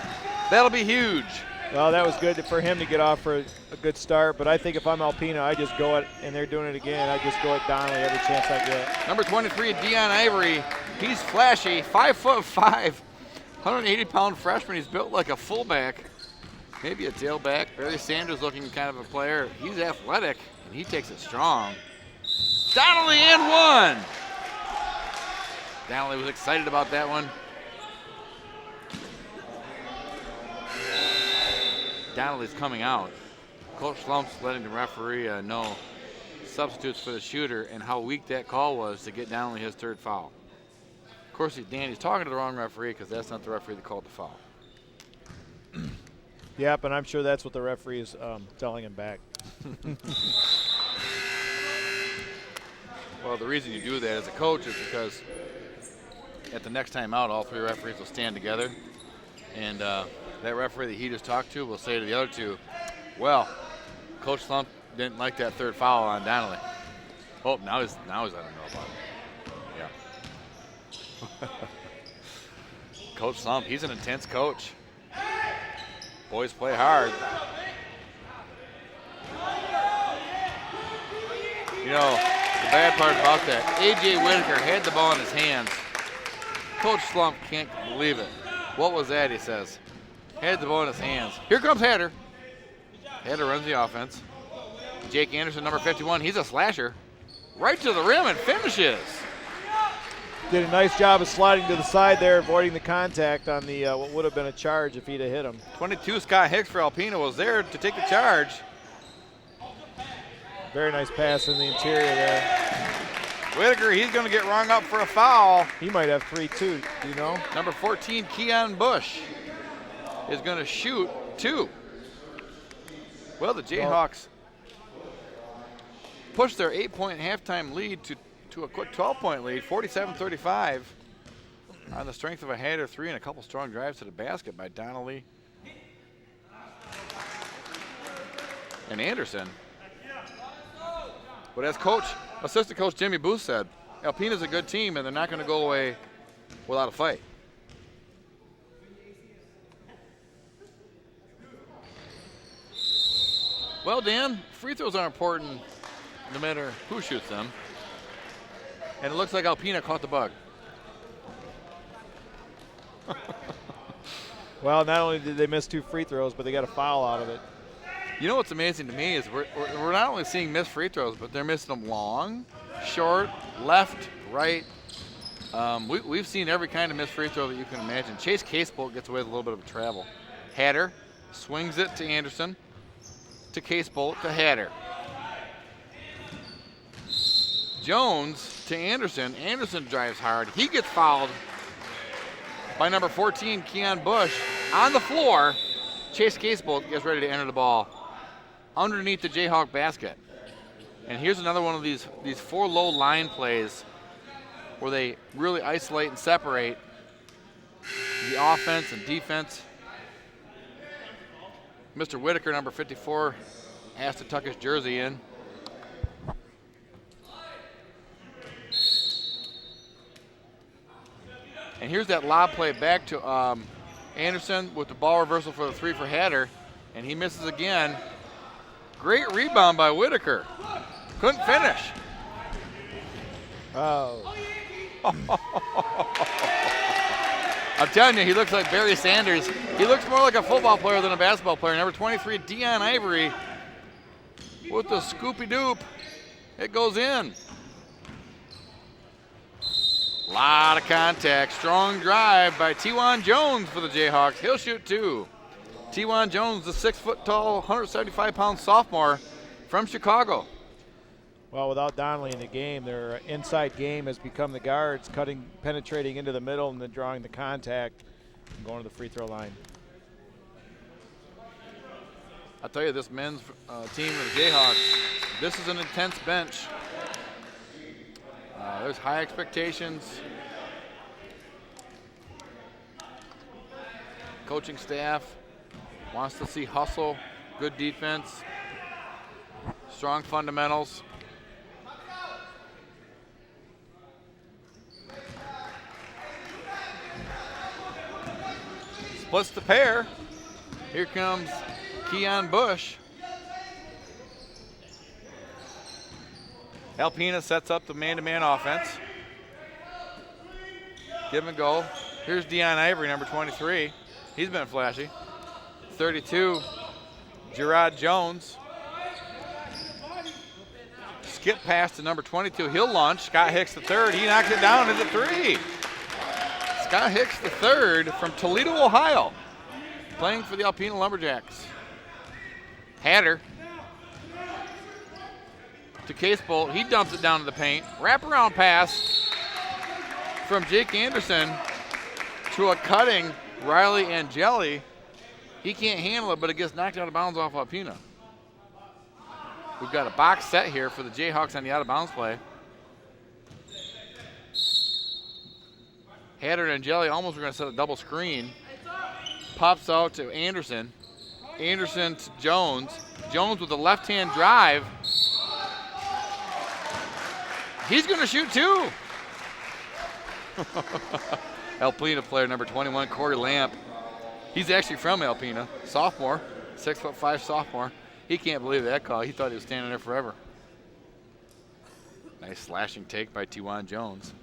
That'll be huge. Well, that was good for him to get off for a good start, but I think if I'm Alpena, I just go at, and they're doing it again, I just go at Donnelly every chance I get. Number 23, Dion Ivory. He's flashy, 5'5", 180-pound freshman. He's built like a fullback, maybe a tailback. Barry Sanders looking kind of a player. He's athletic, and he takes it strong. Donnelly and one. Donnelly was excited about that one. Donnelly's coming out. Coach Slump's letting the referee know substitutes for the shooter and how weak that call was to get Donnelly his third foul. Of course, Danny's talking to the wrong referee because that's not the referee that called the foul. Yep, and I'm sure that's what the referee is telling him back. Well, the reason you do that as a coach is because at the next time out, all three referees will stand together, and that referee that he just talked to will say to the other two, well, Coach Slump didn't like that third foul on Donnelly. Oh, now he's letting him know about it. Yeah. Coach Slump, he's an intense coach. Boys play hard. You know, the bad part about that, A.J. Whitaker had the ball in his hands. Coach Slump can't believe it. What was that, he says. Had the ball in his hands. Here comes Hatter. Hatter runs the offense. Jake Anderson, number 51, he's a slasher. Right to the rim and finishes. Did a nice job of sliding to the side there, avoiding the contact on the what would have been a charge if he'd have hit him. 22, Scott Hicks for Alpena was there to take the charge. Very nice pass in the interior there. Whitaker, he's going to get rung up for a foul. He might have 3 too, do you know? Number 14, Keon Bush, is going to shoot 2. Well, the Jayhawks pushed their 8-point halftime lead to a quick 12-point lead, 47-35, on the strength of a Hatter 3 and a couple strong drives to the basket by Donnelly and Anderson. But as assistant coach Jimmy Booth said, Alpena's a good team and they're not going to go away without a fight. Well, Dan, free throws are important no matter who shoots them. And it looks like Alpena caught the bug. Well, not only did they miss 2 free throws, but they got a foul out of it. You know what's amazing to me is we're not only seeing missed free throws, but they're missing them long, short, left, right. We've seen every kind of missed free throw that you can imagine. Chase Casebolt gets away with a little bit of a travel. Hatter swings it to Anderson, to Casebolt, to Hatter. Jones to Anderson. Anderson drives hard. He gets fouled by number 14, Keon Bush. On the floor, Chase Casebolt gets ready to enter the ball underneath the Jayhawk basket. And here's another one of these 4 low line plays where they really isolate and separate the offense and defense. Mr. Whitaker, number 54, has to tuck his jersey in. And here's that lob play back to Anderson with the ball reversal for the 3 for Hatter, and he misses again. Great rebound by Whitaker. Couldn't finish. Oh. I'm telling you, he looks like Barry Sanders. He looks more like a football player than a basketball player. Number 23, Dion Ivory with the scoopy-doop. It goes in. Lot of contact. Strong drive by T.Juan Jones for the Jayhawks. He'll shoot 2. T.Juan Jones, the 6-foot-tall, 175-pound sophomore from Chicago. Well, without Donnelly in the game, their inside game has become the guards penetrating into the middle and then drawing the contact and going to the free throw line. I'll tell you, this men's team of the Jayhawks, this is an intense bench. There's high expectations. coaching staff wants to see hustle, good defense, strong fundamentals. Splits the pair. Here comes Keon Bush. Alpena sets up the man-to-man offense. Give and go. Here's Deion Ivory, number 23. He's been flashy. 32, Gerard Jones. Skip pass to number 22. He'll launch. Scott Hicks the third. He knocks it down into three. Scott Hicks the third from Toledo, Ohio, playing for the Alpena Lumberjacks. Hatter to Case Bolt. He dumps it down to the paint. Wraparound pass from Jake Anderson to a cutting Riley Angeli. He can't handle it, but it gets knocked out of bounds off Alpena. We've got a box set here for the Jayhawks on the out-of-bounds play. Hatter and Angeli almost were going to set a double screen. Pops out to Anderson. Anderson to Jones. Jones with a left-hand drive. He's going to shoot too. Alpena player number 21, Corey Lamp. He's actually from Alpena, sophomore, 6'5" sophomore. He can't believe that call. He thought he was standing there forever. Nice slashing take by T1 Jones.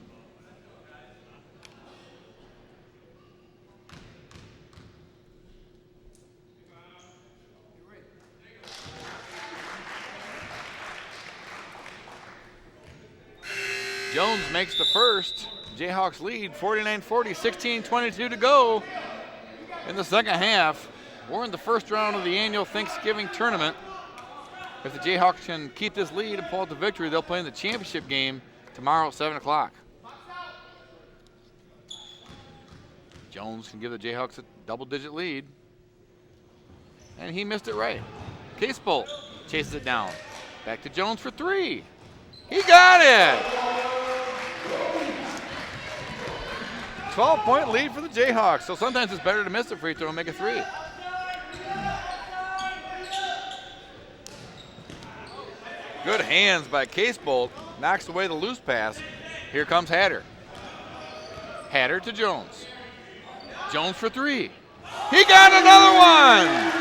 Jones makes the first. Jayhawks lead 49-40, 16:22 to go in the second half. We're in the first round of the annual Thanksgiving tournament. If the Jayhawks can keep this lead and pull out the victory, they'll play in the championship game tomorrow at 7 o'clock. Jones can give the Jayhawks a double-digit lead. And he missed it right. Case Bolt chases it down. Back to Jones for three. He got it! 12-point lead for the Jayhawks. So sometimes it's better to miss a free throw and make a three. Good hands by Case Bolt. Knocks away the loose pass. Here comes Hatter. Hatter to Jones. Jones for three. He got another one!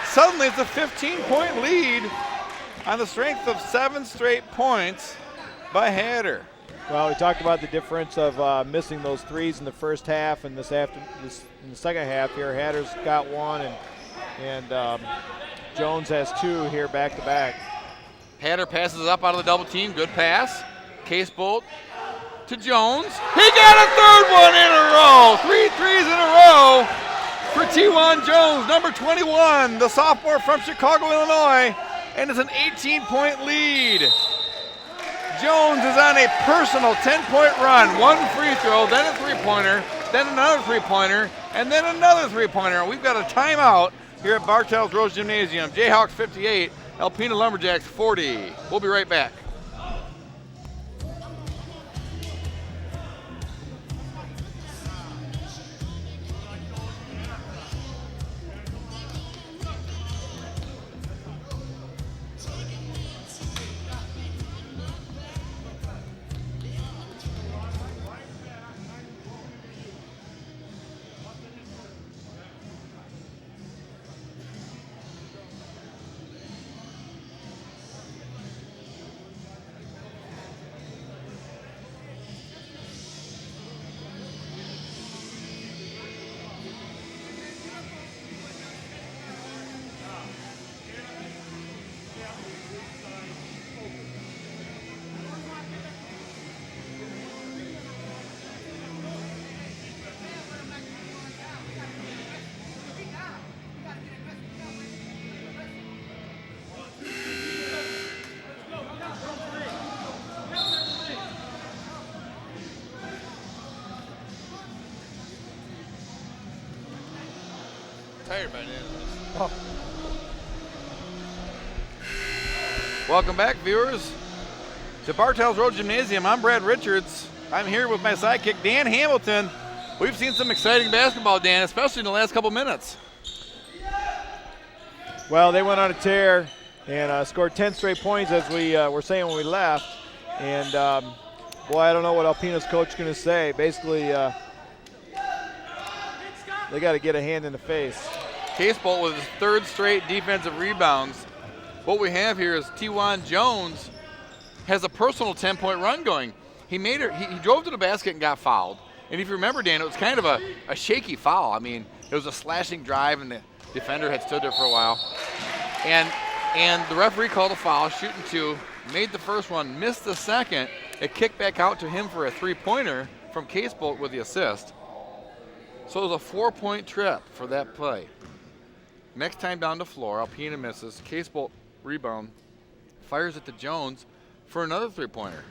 Suddenly it's a 15-point lead on the strength of 7 straight points by Hatter. Well, we talked about the difference of missing those threes in the first half, and in the second half here, Hatter's got one, and Jones has two here back to back. Hatter passes it up out of the double team. Good pass. Case Bolt to Jones. He got a third one in a row. 3 threes in a row for T1 Jones, number 21, the sophomore from Chicago, Illinois, and it's an 18-point lead. Jones is on a personal 10-point run. One free throw, then a three-pointer, then another three-pointer, and then another three-pointer. We've got a timeout here at Bartels Rose Gymnasium. Jayhawks 58, Alpena Lumberjacks 40. We'll be right back. Tired by now. Welcome back, viewers, to Bartels Road Gymnasium. I'm Brad Richards. I'm here with my sidekick, Dan Hamilton. We've seen some exciting basketball, Dan, especially in the last couple minutes. Well, they went on a tear and scored 10 straight points, as we were saying when we left. And, boy, I don't know what Alpena's coach is going to say. Basically, they got to get a hand in the face. Casebolt with his third straight defensive rebounds. What we have here is T1 Jones has a personal 10-point run going. He drove to the basket and got fouled. And if you remember, Dan, it was kind of a shaky foul. I mean, it was a slashing drive, and the defender had stood there for a while. And the referee called a foul, shooting two, made the first one, missed the second. It kicked back out to him for a three-pointer from Casebolt with the assist. So it was a 4-point trip for that play. Next time down the floor, Alpena misses. Casebolt rebound, fires it to Jones for another three-pointer.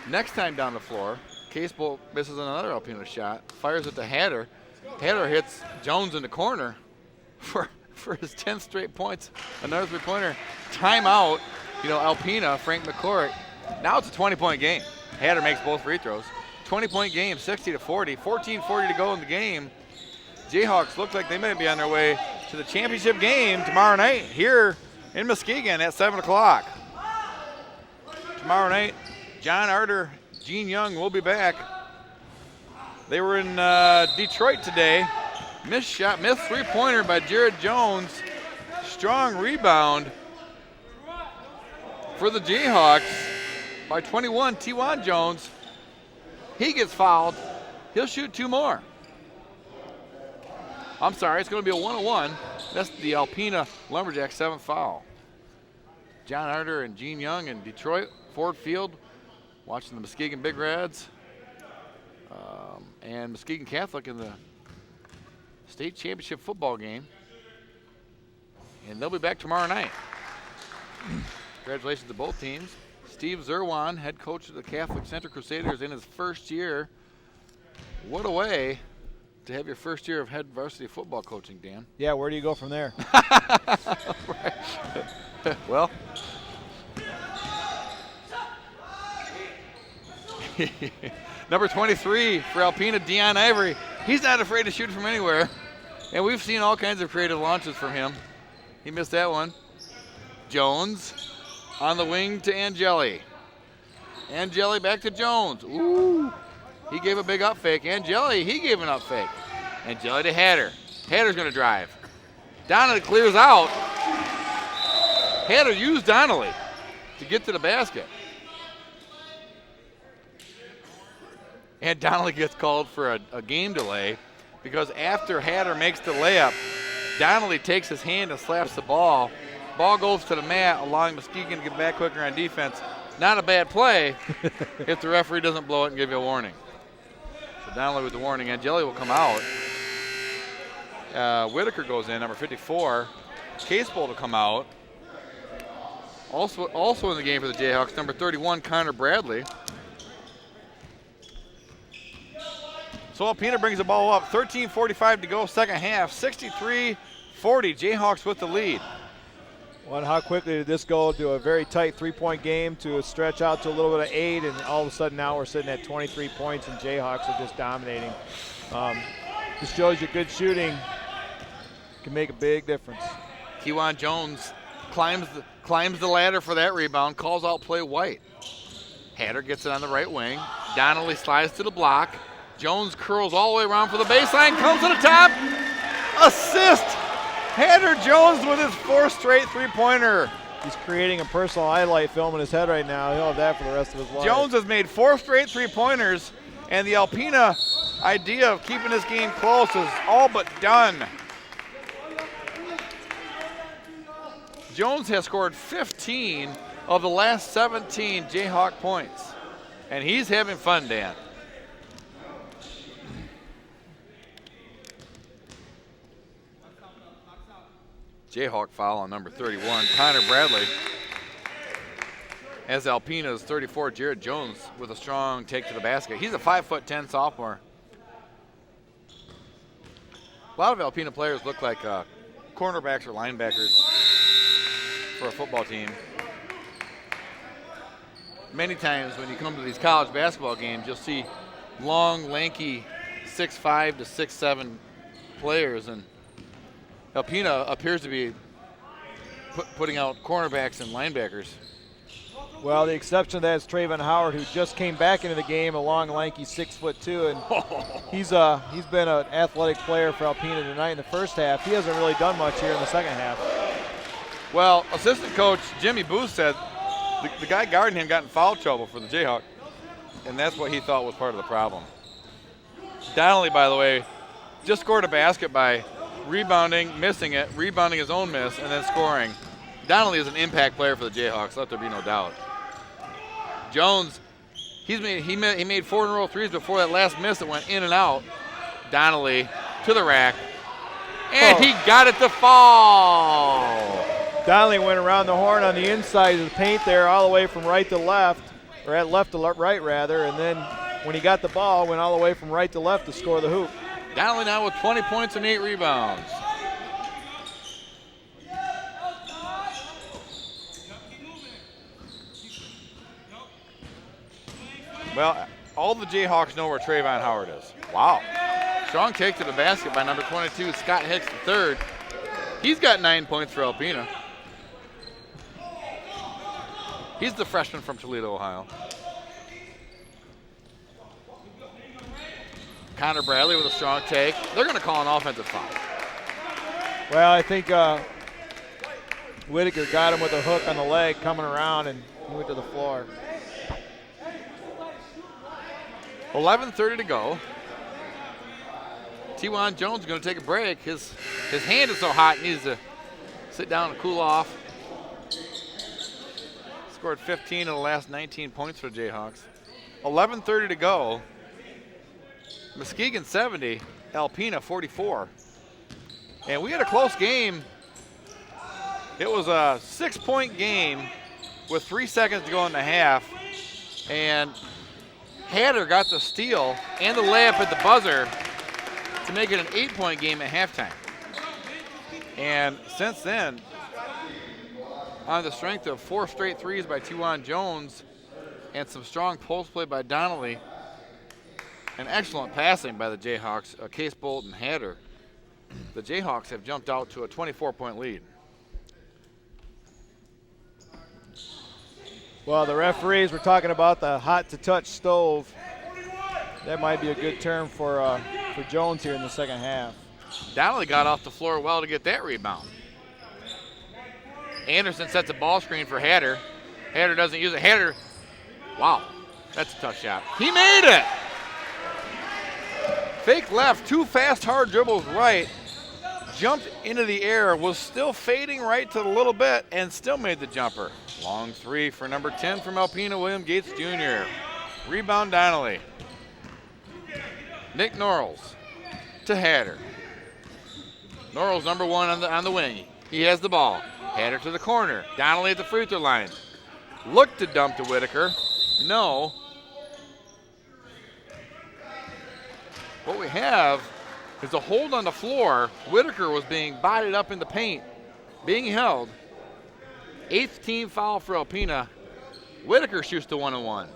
Next time down the floor, Casebolt misses another Alpena shot, fires it to Hatter. Hatter hits Jones in the corner for his 10th straight points. Another three-pointer. Timeout. Alpena, Frank McCourt. Now it's a 20-point game. Hatter makes both free throws. 20-point game, 60-40. 14:40 to go in the game. Jayhawks look like they might be on their way to the championship game tomorrow night here in Muskegon at 7 o'clock. Tomorrow night, John Arter, Gene Young will be back. They were in Detroit today. Missed three-pointer by Jared Jones. Strong rebound for the Jayhawks by 21, T1 Jones. He gets fouled. He'll shoot two more. I'm sorry, it's going to be a 1-on-1. That's the Alpena Lumberjacks' 7th foul. John Arter and Gene Young in Detroit, Ford Field, watching the Muskegon Big Reds, and Muskegon Catholic in the state championship football game. And they'll be back tomorrow night. Congratulations to both teams. Steve Zerwan, head coach of the Catholic Center Crusaders in his first year. What a way to have your first year of head varsity football coaching, Dan. Yeah, where do you go from there? Well, number 23 for Alpena, Deion Ivory. He's not afraid to shoot from anywhere. And we've seen all kinds of creative launches from him. He missed that one. Jones on the wing to Angeli. Angeli back to Jones. Ooh. He gave a big up fake. Angeli, he gave an up fake. Angeli to Hatter. Hatter's going to drive. Donnelly clears out. Hatter used Donnelly to get to the basket. And Donnelly gets called for a game delay because after Hatter makes the layup, Donnelly takes his hand and slaps the ball. Ball goes to the mat, allowing Muskegon to get back quicker on defense. Not a bad play if the referee doesn't blow it and give you a warning. So Donnelly with the warning. Angeli will come out. Whitaker goes in, number 54. Casebolt will come out. Also in the game for the Jayhawks, number 31, Connor Bradley. So Alpena brings the ball up. 13:45 to go, second half. 63-40, Jayhawks with the lead. Well, how quickly did this go to a very tight three-point game to a stretch out to a little bit of 8, and all of a sudden now we're sitting at 23 points and Jayhawks are just dominating. This shows you good shooting can make a big difference. T1 Jones climbs the ladder for that rebound, calls out play White. Hatter gets it on the right wing. Donnelly slides to the block. Jones curls all the way around for the baseline, comes to the top. Assist! Hatter Jones with his 4th straight three-pointer. He's creating a personal highlight film in his head right now. He'll have that for the rest of his life. Jones has made 4 straight three-pointers, and the Alpena idea of keeping this game close is all but done. Jones has scored 15 of the last 17 Jayhawk points, and he's having fun, Dan. Jayhawk foul on number 31, Connor Bradley. As Alpena's 34, Jared Jones with a strong take to the basket. He's a 5'10" sophomore. A lot of Alpena players look like cornerbacks or linebackers for a football team. Many times when you come to these college basketball games, you'll see long, lanky 6'5" to 6'7" players, and Alpena appears to be putting out cornerbacks and linebackers. Well, the exception to that is Trayvon Howard, who just came back into the game, a long, lanky 6'2", and he's been an athletic player for Alpena tonight in the first half. He hasn't really done much here in the second half. Well, assistant coach Jimmy Booth said the guy guarding him got in foul trouble for the Jayhawk, and that's what he thought was part of the problem. Donnelly, by the way, just scored a basket by rebounding, missing it, rebounding his own miss, and then scoring. Donnelly is an impact player for the Jayhawks, let there be no doubt. Jones, he made 4 in a row threes before that last miss that went in and out. Donnelly to the rack, and he got it to fall. Donnelly went around the horn on the inside of the paint there, all the way from right to left, or at left to right rather, and then when he got the ball, went all the way from right to left to score the hoop. Donnelly now with 20 points and 8 rebounds. Well, all the Jayhawks know where Trayvon Howard is. Wow. Strong take to the basket by number 22, Scott Hicks III. He's got 9 points for Alpena. He's the freshman from Toledo, Ohio. Connor Bradley with a strong take. They're going to call an offensive foul. Well, I think Whitaker got him with a hook on the leg coming around, and he went to the floor. 11:30 to go. T.Juan Jones is going to take a break. His hand is so hot he needs to sit down and cool off. Scored 15 in the last 19 points for the Jayhawks. 11:30 to go. Muskegon 70, Alpena 44. And we had a close game. It was a 6-point game with 3 seconds to go in the half. And Hatter got the steal and the layup at the buzzer to make it an 8-point game at halftime. And since then, on the strength of 4 straight threes by T.Juan Jones and some strong post play by Donnelly, and excellent passing by the Jayhawks, Case Bolt and Hatter, the Jayhawks have jumped out to a 24-point lead. Well, the referees were talking about the hot-to-touch stove. That might be a good term for Jones here in the second half. Donnelly got off the floor well to get that rebound. Anderson sets a ball screen for Hatter. Hatter doesn't use it. Hatter, wow, that's a tough shot. He made it! Fake left, 2 fast, hard dribbles right, jumped into the air, was still fading right to a little bit, and still made the jumper. Long 3 for number 10 from Alpena, William Gates Jr. Rebound Donnelly. Nick Norrells to Hatter. Norrells number 1 on the wing. He has the ball. Hatter to the corner. Donnelly at the free throw line. Looked to dump to Whitaker. No. What we have is a hold on the floor. Whitaker was being bodied up in the paint, being held. 8th team foul for Alpena. Whitaker shoots to 1-1.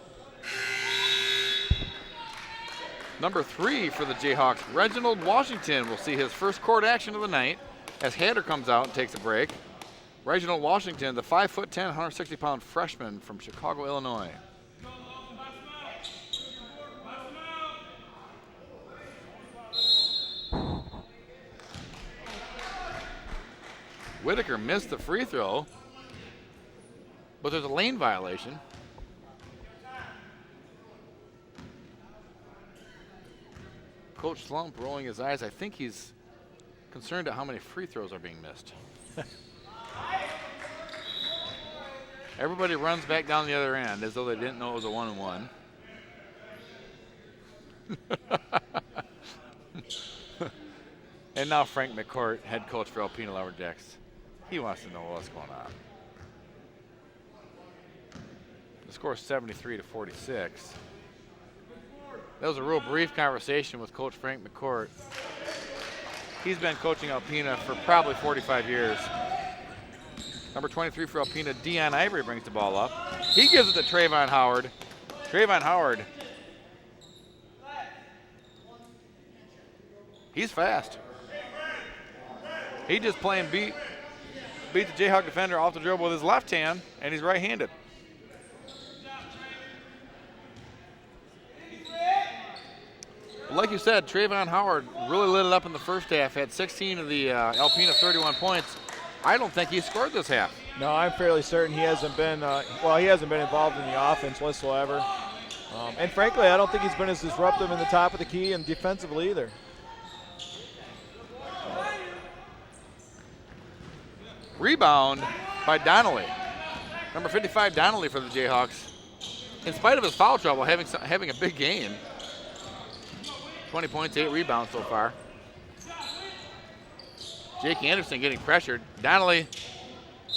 Number 3 for the Jayhawks, Reginald Washington, will see his first court action of the night as Hatter comes out and takes a break. Reginald Washington, the 5'10", 160-pound freshman from Chicago, Illinois. Whitaker missed the free throw, but there's a lane violation. Coach Slump rolling his eyes. I think he's concerned at how many free throws are being missed. Everybody runs back down the other end as though they didn't know it was a 1-1. And now Frank McCourt, head coach for Alpena Lumberjacks. He wants to know what's going on. The score is 73-46. That was a real brief conversation with Coach Frank McCourt. He's been coaching Alpena for probably 45 years. Number 23 for Alpena, Dion Ivory, brings the ball up. He gives it to Trayvon Howard. Trayvon Howard He's fast. He just playing beat the Jayhawk defender off the dribble with his left hand, and he's right-handed. Like you said, Trayvon Howard really lit it up in the first half, had 16 of the Alpena 31 points. I don't think he scored this half. No, I'm fairly certain he hasn't been, he hasn't been involved in the offense whatsoever. And frankly, I don't think he's been as disruptive in the top of the key and defensively either. Rebound by Donnelly. Number 55, Donnelly for the Jayhawks. In spite of his foul trouble, having a big game. 20 points, 8 rebounds so far. Jake Anderson getting pressured. Donnelly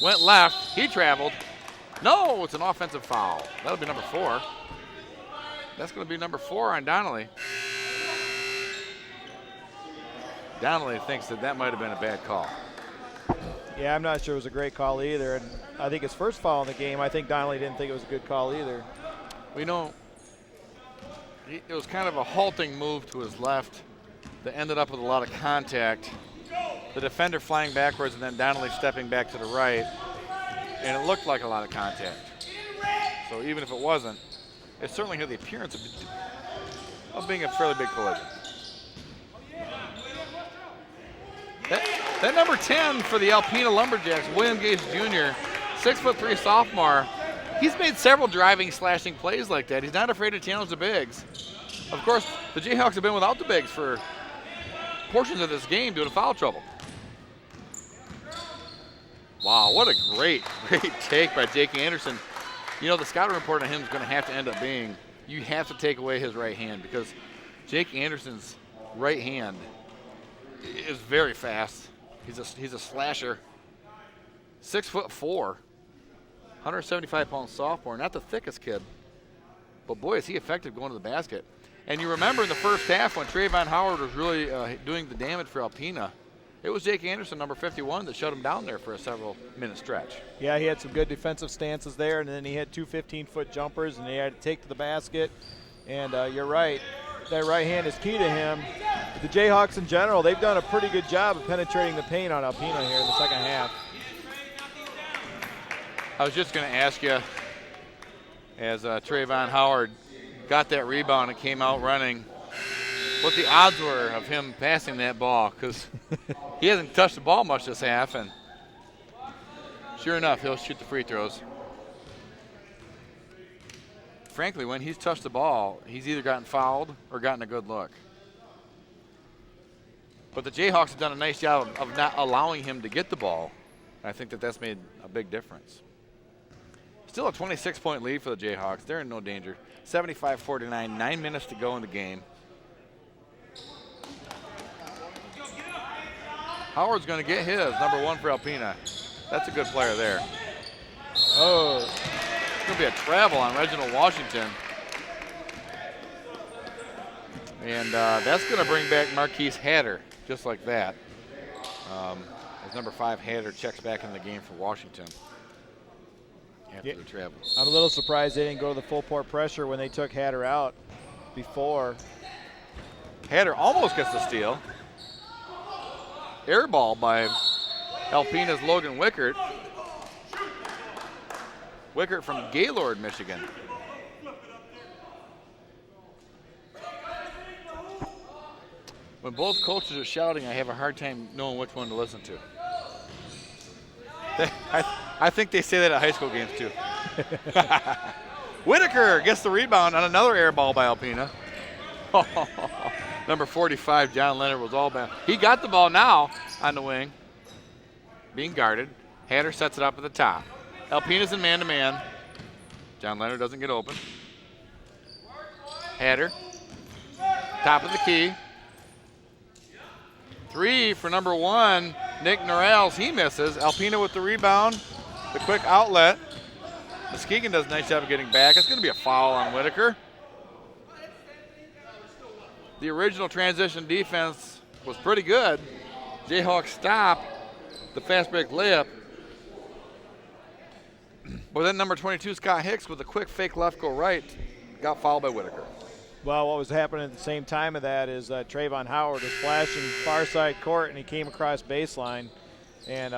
went left. He traveled. No, it's an offensive foul. That'll be number 4. That's going to be number 4 on Donnelly. Donnelly thinks that might have been a bad call. Yeah, I'm not sure it was a great call either. And I think his first foul in the game, I think Donnelly didn't think it was a good call either. We know it was kind of a halting move to his left that ended up with a lot of contact. The defender flying backwards and then Donnelly stepping back to the right. And it looked like a lot of contact. So even if it wasn't, it certainly had the appearance of being a fairly big collision. That number 10 for the Alpena Lumberjacks, William Gates Jr., 6'3" sophomore. He's made several driving, slashing plays like that. He's not afraid to challenge the bigs. Of course, the Jayhawks have been without the bigs for portions of this game due to foul trouble. Wow, what a great take by Jake Anderson. You know, the scouting report on him is going to have to end up being, you have to take away his right hand because Jake Anderson's right hand is very fast. He's a slasher. 6'4", 175-pound sophomore, not the thickest kid. But boy, is he effective going to the basket. And you remember in the first half when Trayvon Howard was really doing the damage for Alpena, it was Jake Anderson, number 51, that shut him down there for a several-minute stretch. Yeah, he had some good defensive stances there, and then he had 2 15-foot jumpers, and he had to take to the basket. And you're right, that right hand is key to him. The Jayhawks in general, they've done a pretty good job of penetrating the paint on Alpena here in the second half. I was just going to ask you, as Trayvon Howard got that rebound and came out running, what the odds were of him passing that ball, because he hasn't touched the ball much this half, and sure enough, he'll shoot the free throws. Frankly, when he's touched the ball, he's either gotten fouled or gotten a good look. But the Jayhawks have done a nice job of not allowing him to get the ball. I think that's made a big difference. Still a 26-point lead for the Jayhawks. They're in no danger. 75-49, 9 minutes to go in the game. Howard's going to get his, number 1 for Alpena. That's a good player there. Oh, it's going to be a travel on Reginald Washington. And that's going to bring back Marquise Hatter, just like that. As number 5 Hatter checks back in the game for Washington after the travel. I'm a little surprised they didn't go to the full court pressure when they took Hatter out before. Hatter almost gets the steal. Air ball by Alpena's Logan Wickert. Wickert from Gaylord, Michigan. When both coaches are shouting, I have a hard time knowing which one to listen to. I think they say that at high school games too. Whitaker gets the rebound on another air ball by Alpena. Number 45, John Leonard, was all bad. He got the ball now on the wing, being guarded. Hatter sets it up at the top. Alpena's in man-to-man. John Leonard doesn't get open. Hatter, top of the key. 3 for number 1, Nick Norrells. He misses. Alpena with the rebound. The quick outlet. Muskegon does a nice job of getting back. It's going to be a foul on Whitaker. The original transition defense was pretty good. Jayhawks stop the fast break layup. But then number 22, Scott Hicks, with a quick fake left go right, got fouled by Whitaker. Well, what was happening at the same time of that is Trayvon Howard was flashing far side court, and he came across baseline. And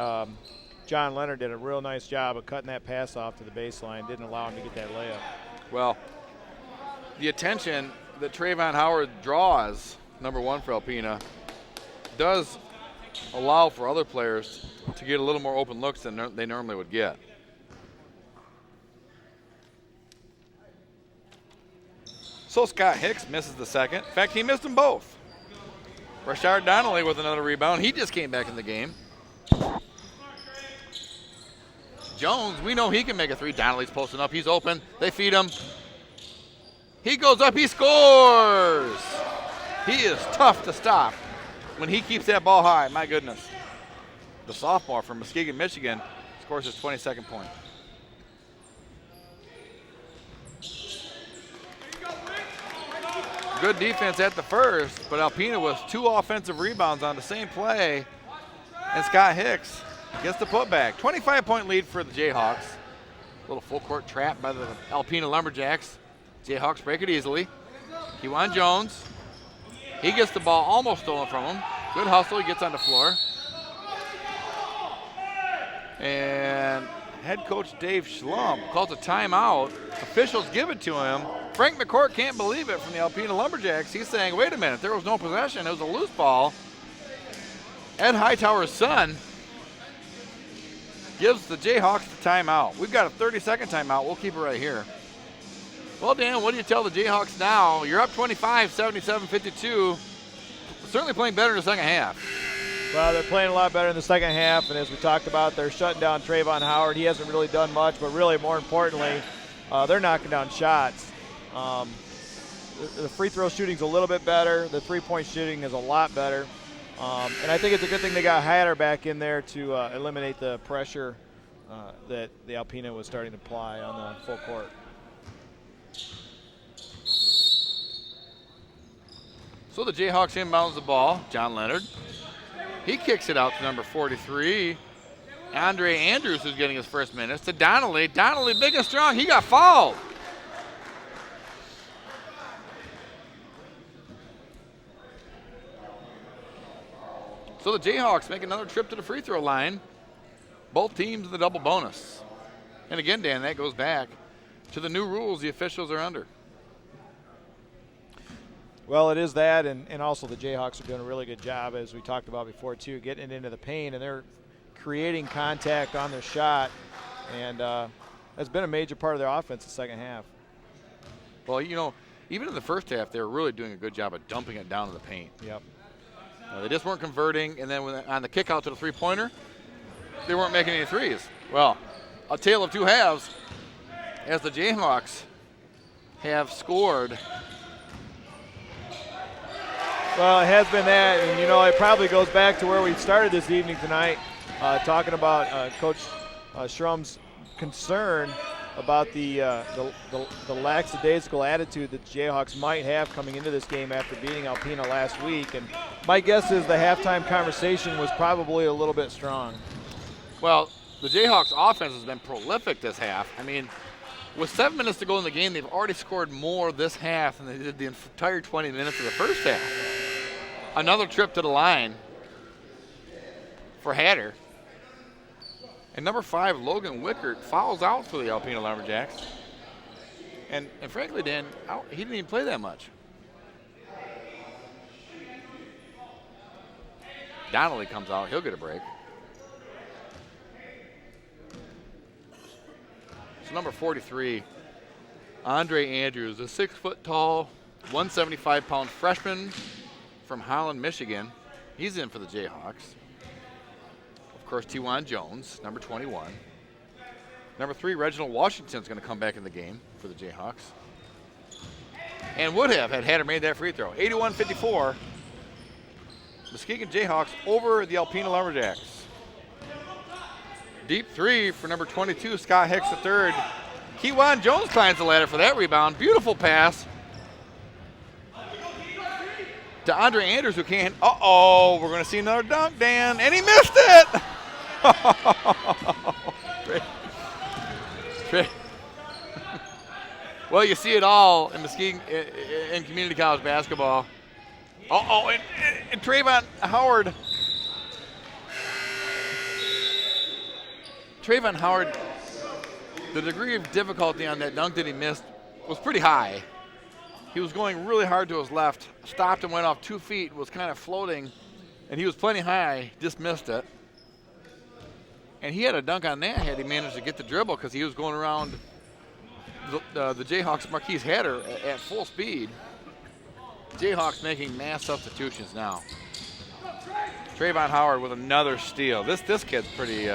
John Leonard did a real nice job of cutting that pass off to the baseline, didn't allow him to get that layup. Well, the attention that Trayvon Howard draws, number one for Alpena, does allow for other players to get a little more open looks than they normally would get. So Scott Hicks misses the second. In fact, he missed them both. Rashard Donnelly with another rebound. He just came back in the game. Jones, we know he can make a three. Donnelly's posting up. He's open. They feed him. He goes up. He scores. He is tough to stop when he keeps that ball high. My goodness. The sophomore from Muskegon, Michigan, scores his 22nd point. Good defense at the first, but Alpena with 2 offensive rebounds on the same play, and Scott Hicks gets the putback. 25-point lead for the Jayhawks. A little full court trap by the Alpena Lumberjacks. Jayhawks break it easily. Kewan Jones, he gets the ball almost stolen from him. Good hustle, he gets on the floor. And head coach Dave Schlump calls a timeout. Officials give it to him. Frank McCourt can't believe it from the Alpena Lumberjacks. He's saying, wait a minute, there was no possession. It was a loose ball. Ed Hightower's son gives the Jayhawks the timeout. We've got a 30-second timeout. We'll keep it right here. Well, Dan, what do you tell the Jayhawks now? You're up 25, 77-52. Certainly playing better in the second half. Well, they're playing a lot better in the second half, and as we talked about, they're shutting down Trayvon Howard. He hasn't really done much, but really more importantly, they're knocking down shots. The free throw shooting's a little bit better. The three-point shooting is a lot better. And I think it's a good thing they got Hatter back in there to eliminate the pressure that the Alpena was starting to apply on the full court. So the Jayhawks inbounds the ball. John Leonard. He kicks it out to number 43. Andre Andrews, who's getting his first minutes, to Donnelly. Donnelly, big and strong. He got fouled. So the Jayhawks make another trip to the free throw line. Both teams in the double bonus. And again, Dan, that goes back to the new rules the officials are under. Well, it is that, and also the Jayhawks are doing a really good job, as we talked about before, too, getting it into the paint, and they're creating contact on their shot, and that's been a major part of their offense the second half. Well, you know, even in the first half, they were really doing a good job of dumping it down to the paint. Yep. They just weren't converting, and then on the kick out to the three-pointer, they weren't making any threes. Well, a tale of two halves, as the Jayhawks have scored. Well, it has been that, and, you know, it probably goes back to where we started this evening tonight, talking about Coach Schrum's concern about the lackadaisical attitude that the Jayhawks might have coming into this game after beating Alpena last week. And my guess is the halftime conversation was probably a little bit strong. Well, the Jayhawks offense has been prolific this half. I mean, with 7 minutes to go in the game, they've already scored more this half than they did the entire 20 minutes of the first half. Another trip to the line for Hatter. And number 5, Logan Wickert, fouls out for the Alpena Lumberjacks. And frankly, Dan, he didn't even play that much. Donnelly comes out. He'll get a break. So number 43, Andre Andrews, a 6-foot-tall, 175-pound freshman from Holland, Michigan. He's in for the Jayhawks. Of course, Kewan Jones, number 21. Number 3, Reginald Washington's going to come back in the game for the Jayhawks. And would have had Hatter made that free throw. 81-54. Muskegon Jayhawks over the Alpena Lumberjacks. Deep 3 for number 22, Scott Hicks III. Kewan Jones climbs the ladder for that rebound. Beautiful pass to Andre Andrews, who can't. Uh-oh, we're going to see another dunk, Dan, and he missed it. Well, you see it all in Muskegon in community college basketball. And Trayvon Howard. Trayvon Howard, the degree of difficulty on that dunk that he missed was pretty high. He was going really hard to his left, stopped and went off 2 feet, was kind of floating, and he was plenty high, just missed it. And he had a dunk on that had he managed to get the dribble because he was going around the Jayhawks Marquise Hatter at full speed. Jayhawks making mass substitutions now. Trayvon Howard with another steal. This kid's pretty.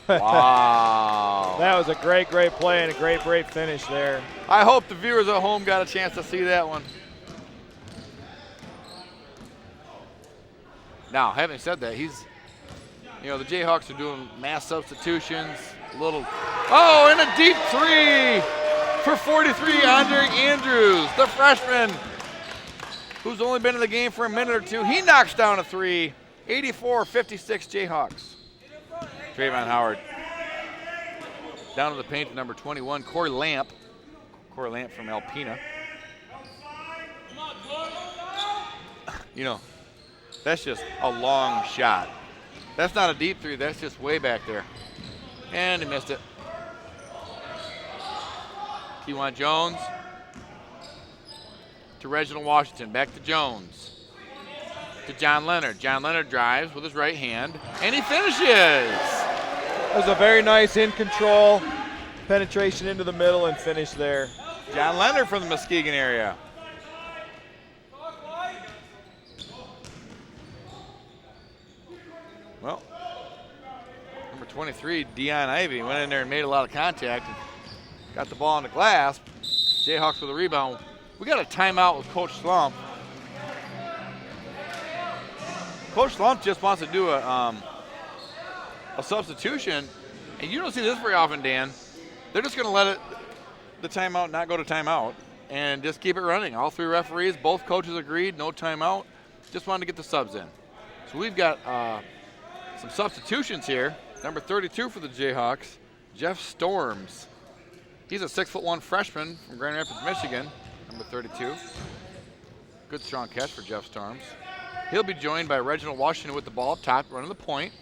Wow. That was a great play and a great finish there. I hope the viewers at home got a chance to see that one. Now, having said that, the Jayhawks are doing mass substitutions. And a deep three for 43, Andre Andrews, the freshman, who's only been in the game for a minute or two. He knocks down a three, 84-56 Jayhawks. Trayvon Howard down to the paint to number 21, Corey Lamp. Corey Lamp from Alpena. That's just a long shot. That's not a deep three, that's just way back there. And he missed it. Kewan Jones to Reginald Washington, back to Jones. To John Leonard. John Leonard drives with his right hand, and he finishes. That was a very nice in control penetration into the middle and finish there. John Leonard from the Muskegon area. Well, number 23, Deion Ivey, went in there and made a lot of contact and got the ball on the glass. Jayhawks with a rebound. We got a timeout with Coach Slump. Coach Slump just wants to do a substitution, and you don't see this very often, Dan. They're just going to let the timeout not go to timeout and just keep it running. All three referees, both coaches agreed, no timeout. Just wanted to get the subs in. So we've got some substitutions here. Number 32 for the Jayhawks, Jeff Storms. He's a 6'1" freshman from Grand Rapids, Michigan, number 32. Good strong catch for Jeff Storms. He'll be joined by Reginald Washington with the ball up top, running the point.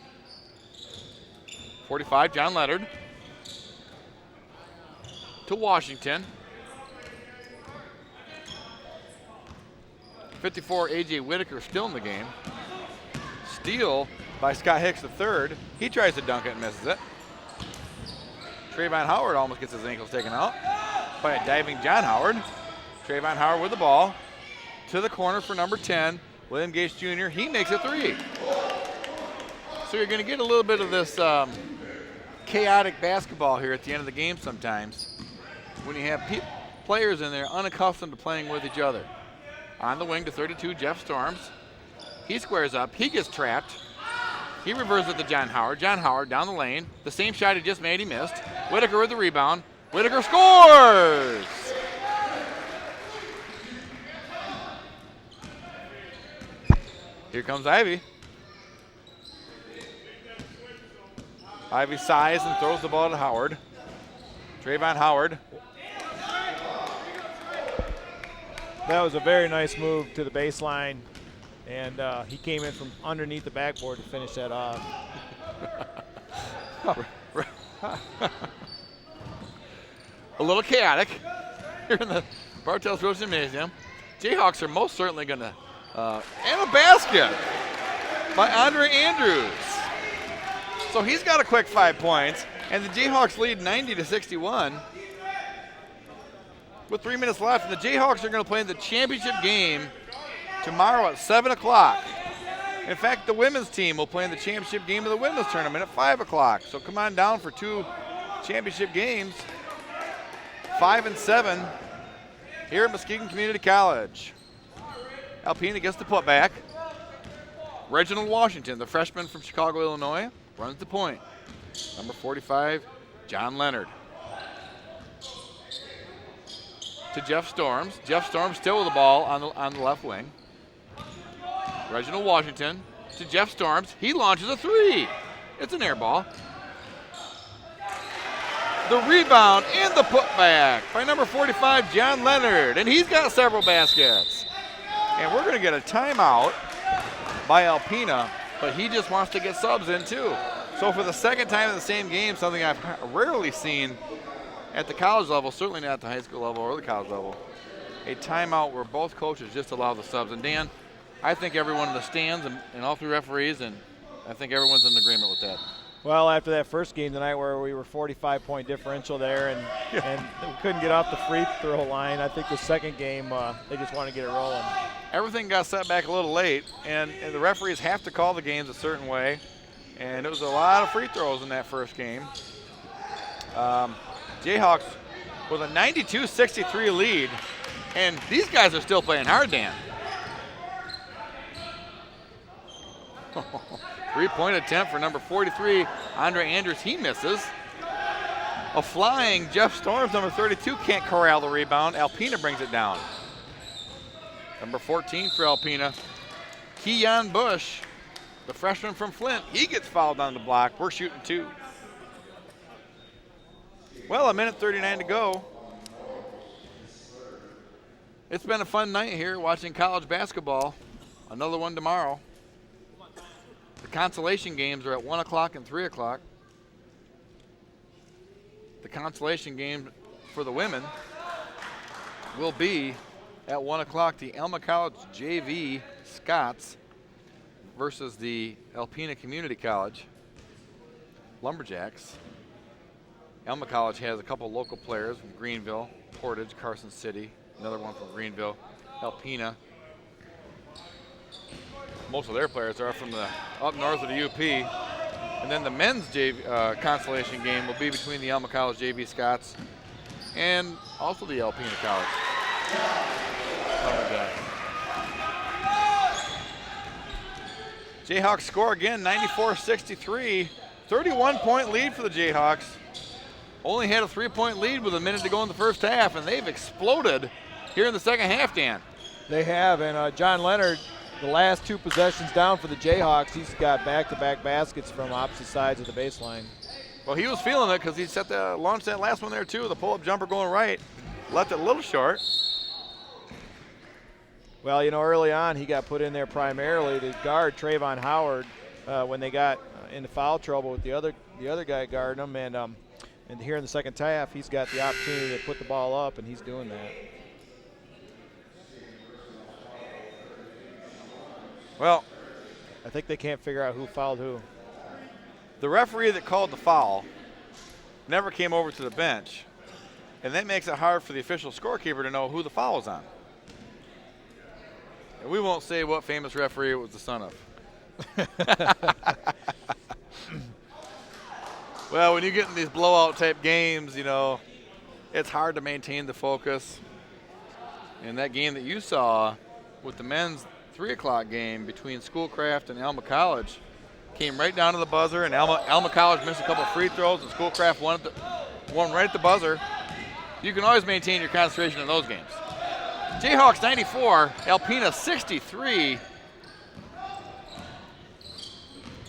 45, John Leonard. To Washington. 54, A.J. Whitaker still in the game. Steal by Scott Hicks III. He tries to dunk it and misses it. Trayvon Howard almost gets his ankles taken out by a diving John Howard. Trayvon Howard with the ball to the corner for number 10, William Gates Jr. He makes a three. So you're going to get a little bit of this chaotic basketball here at the end of the game sometimes when you have players in there unaccustomed to playing with each other. On the wing to 32, Jeff Storms. He squares up. He gets trapped. He reverses it to John Howard. John Howard down the lane. The same shot he just made, he missed. Whitaker with the rebound. Whitaker scores! Here comes Ivy. Ivy sighs and throws the ball to Howard. Trayvon Howard. That was a very nice move to the baseline, and he came in from underneath the backboard to finish that off. A little chaotic here in the Bartels Rose Gymnasium. Jayhawks are most certainly going to, and a basket by Andre Andrews. So he's got a quick 5 points, and the Jayhawks lead 90-61 with 3 minutes left. And the Jayhawks are going to play in the championship game tomorrow at 7 o'clock. In fact, the women's team will play in the championship game of the women's tournament at 5 o'clock. So come on down for 2 championship games, 5 and 7, here at Muskegon Community College. Alpena gets the putback. Reginald Washington, the freshman from Chicago, Illinois, runs the point. Number 45, John Leonard. To Jeff Storms. Jeff Storms still with the ball on the left wing. Reginald Washington to Jeff Storms. He launches a three. It's an air ball. The rebound and the putback by number 45, John Leonard, and he's got several baskets. And we're going to get a timeout by Alpena, but he just wants to get subs in too. So for the second time in the same game, something I've rarely seen at the college level, certainly not at the high school level or the college level, a timeout where both coaches just allow the subs. And Dan, I think everyone in the stands and all three referees, and I think everyone's in agreement with that. Well, after that first game tonight where we were 45-point differential there and we couldn't get off the free throw line, I think the second game they just want to get it rolling. Everything got set back a little late, and the referees have to call the games a certain way. And it was a lot of free throws in that first game. Jayhawks with a 92-63 lead, and these guys are still playing hard, Dan. 3-point attempt for number 43, Andre Andrews. He misses. A flying Jeff Storms, number 32, can't corral the rebound. Alpena brings it down. Number 14 for Alpena, Keon Bush, the freshman from Flint. He gets fouled on the block. We're shooting 2. Well, 1:39 to go. It's been a fun night here watching college basketball. Another one tomorrow. The consolation games are at 1 o'clock and 3 o'clock. The consolation game for the women will be at 1 o'clock. The Alma College JV Scots versus the Alpena Community College Lumberjacks. Alma College has a couple local players from Greenville, Portage, Carson City, another one from Greenville, Alpena. Most of their players are from the up north of the UP. And then the men's JV, consolation game will be between the Alma College JV Scots and also the Alpena College. Jayhawks score again, 94-63. 31-point lead for the Jayhawks. Only had a 3-point lead with a minute to go in the first half, and they've exploded here in the second half, Dan. They have, and John Leonard, the last 2 possessions down for the Jayhawks, he's got back-to-back baskets from opposite sides of the baseline. Well, he was feeling it because he launched that last one there too, the pull-up jumper going right. Left it a little short. Well, you know, early on he got put in there primarily to guard Trayvon Howard when they got into foul trouble with the other guy guarding him, and here in the second half he's got the opportunity to put the ball up, and he's doing that. Well, I think they can't figure out who fouled who. The referee that called the foul never came over to the bench, and that makes it hard for the official scorekeeper to know who the foul is on. And we won't say what famous referee it was the son of. Well, when you get in these blowout type games, you know, it's hard to maintain the focus. And that game that you saw with the men's 3 o'clock game between Schoolcraft and Alma College came right down to the buzzer, and Alma College missed a couple of free throws, and Schoolcraft won right at the buzzer. You can always maintain your concentration in those games. Jayhawks 94, Alpena 63.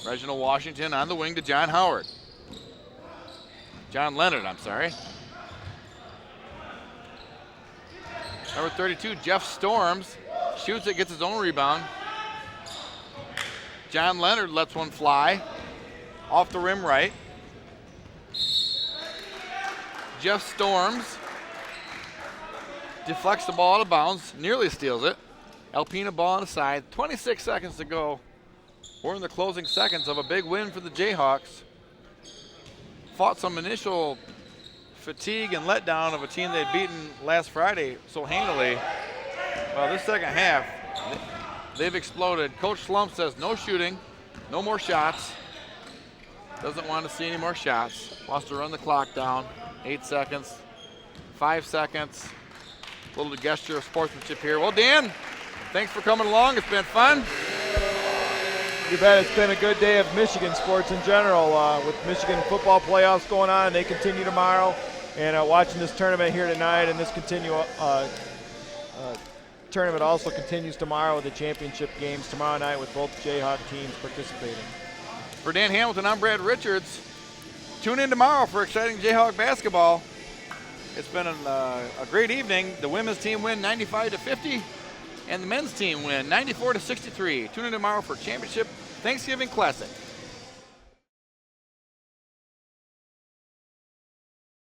Reginald Washington on the wing to John Leonard, I'm sorry. Number 32, Jeff Storms, shoots it, gets his own rebound. John Leonard lets one fly off the rim right. Jeff Storms deflects the ball out of bounds, nearly steals it. Alpena ball on the side, 26 seconds to go. We're in the closing seconds of a big win for the Jayhawks. Fought some initial fatigue and letdown of a team they'd beaten last Friday so handily. Well, this second half, they've exploded. Coach Slump says no shooting, no more shots. Doesn't want to see any more shots. Wants to run the clock down. 8 seconds, 5 seconds. A little gesture of sportsmanship here. Well, Dan, thanks for coming along. It's been fun. You bet. It's been a good day of Michigan sports in general with Michigan football playoffs going on. They continue tomorrow. And watching this tournament here tonight, and this tournament also continues tomorrow with the championship games tomorrow night with both Jayhawk teams participating. For Dan Hamilton, I'm Brad Richards. Tune in tomorrow for exciting Jayhawk basketball. It's been a great evening. The women's team win 95-50, and the men's team win 94-63. Tune in tomorrow for Championship Thanksgiving Classic.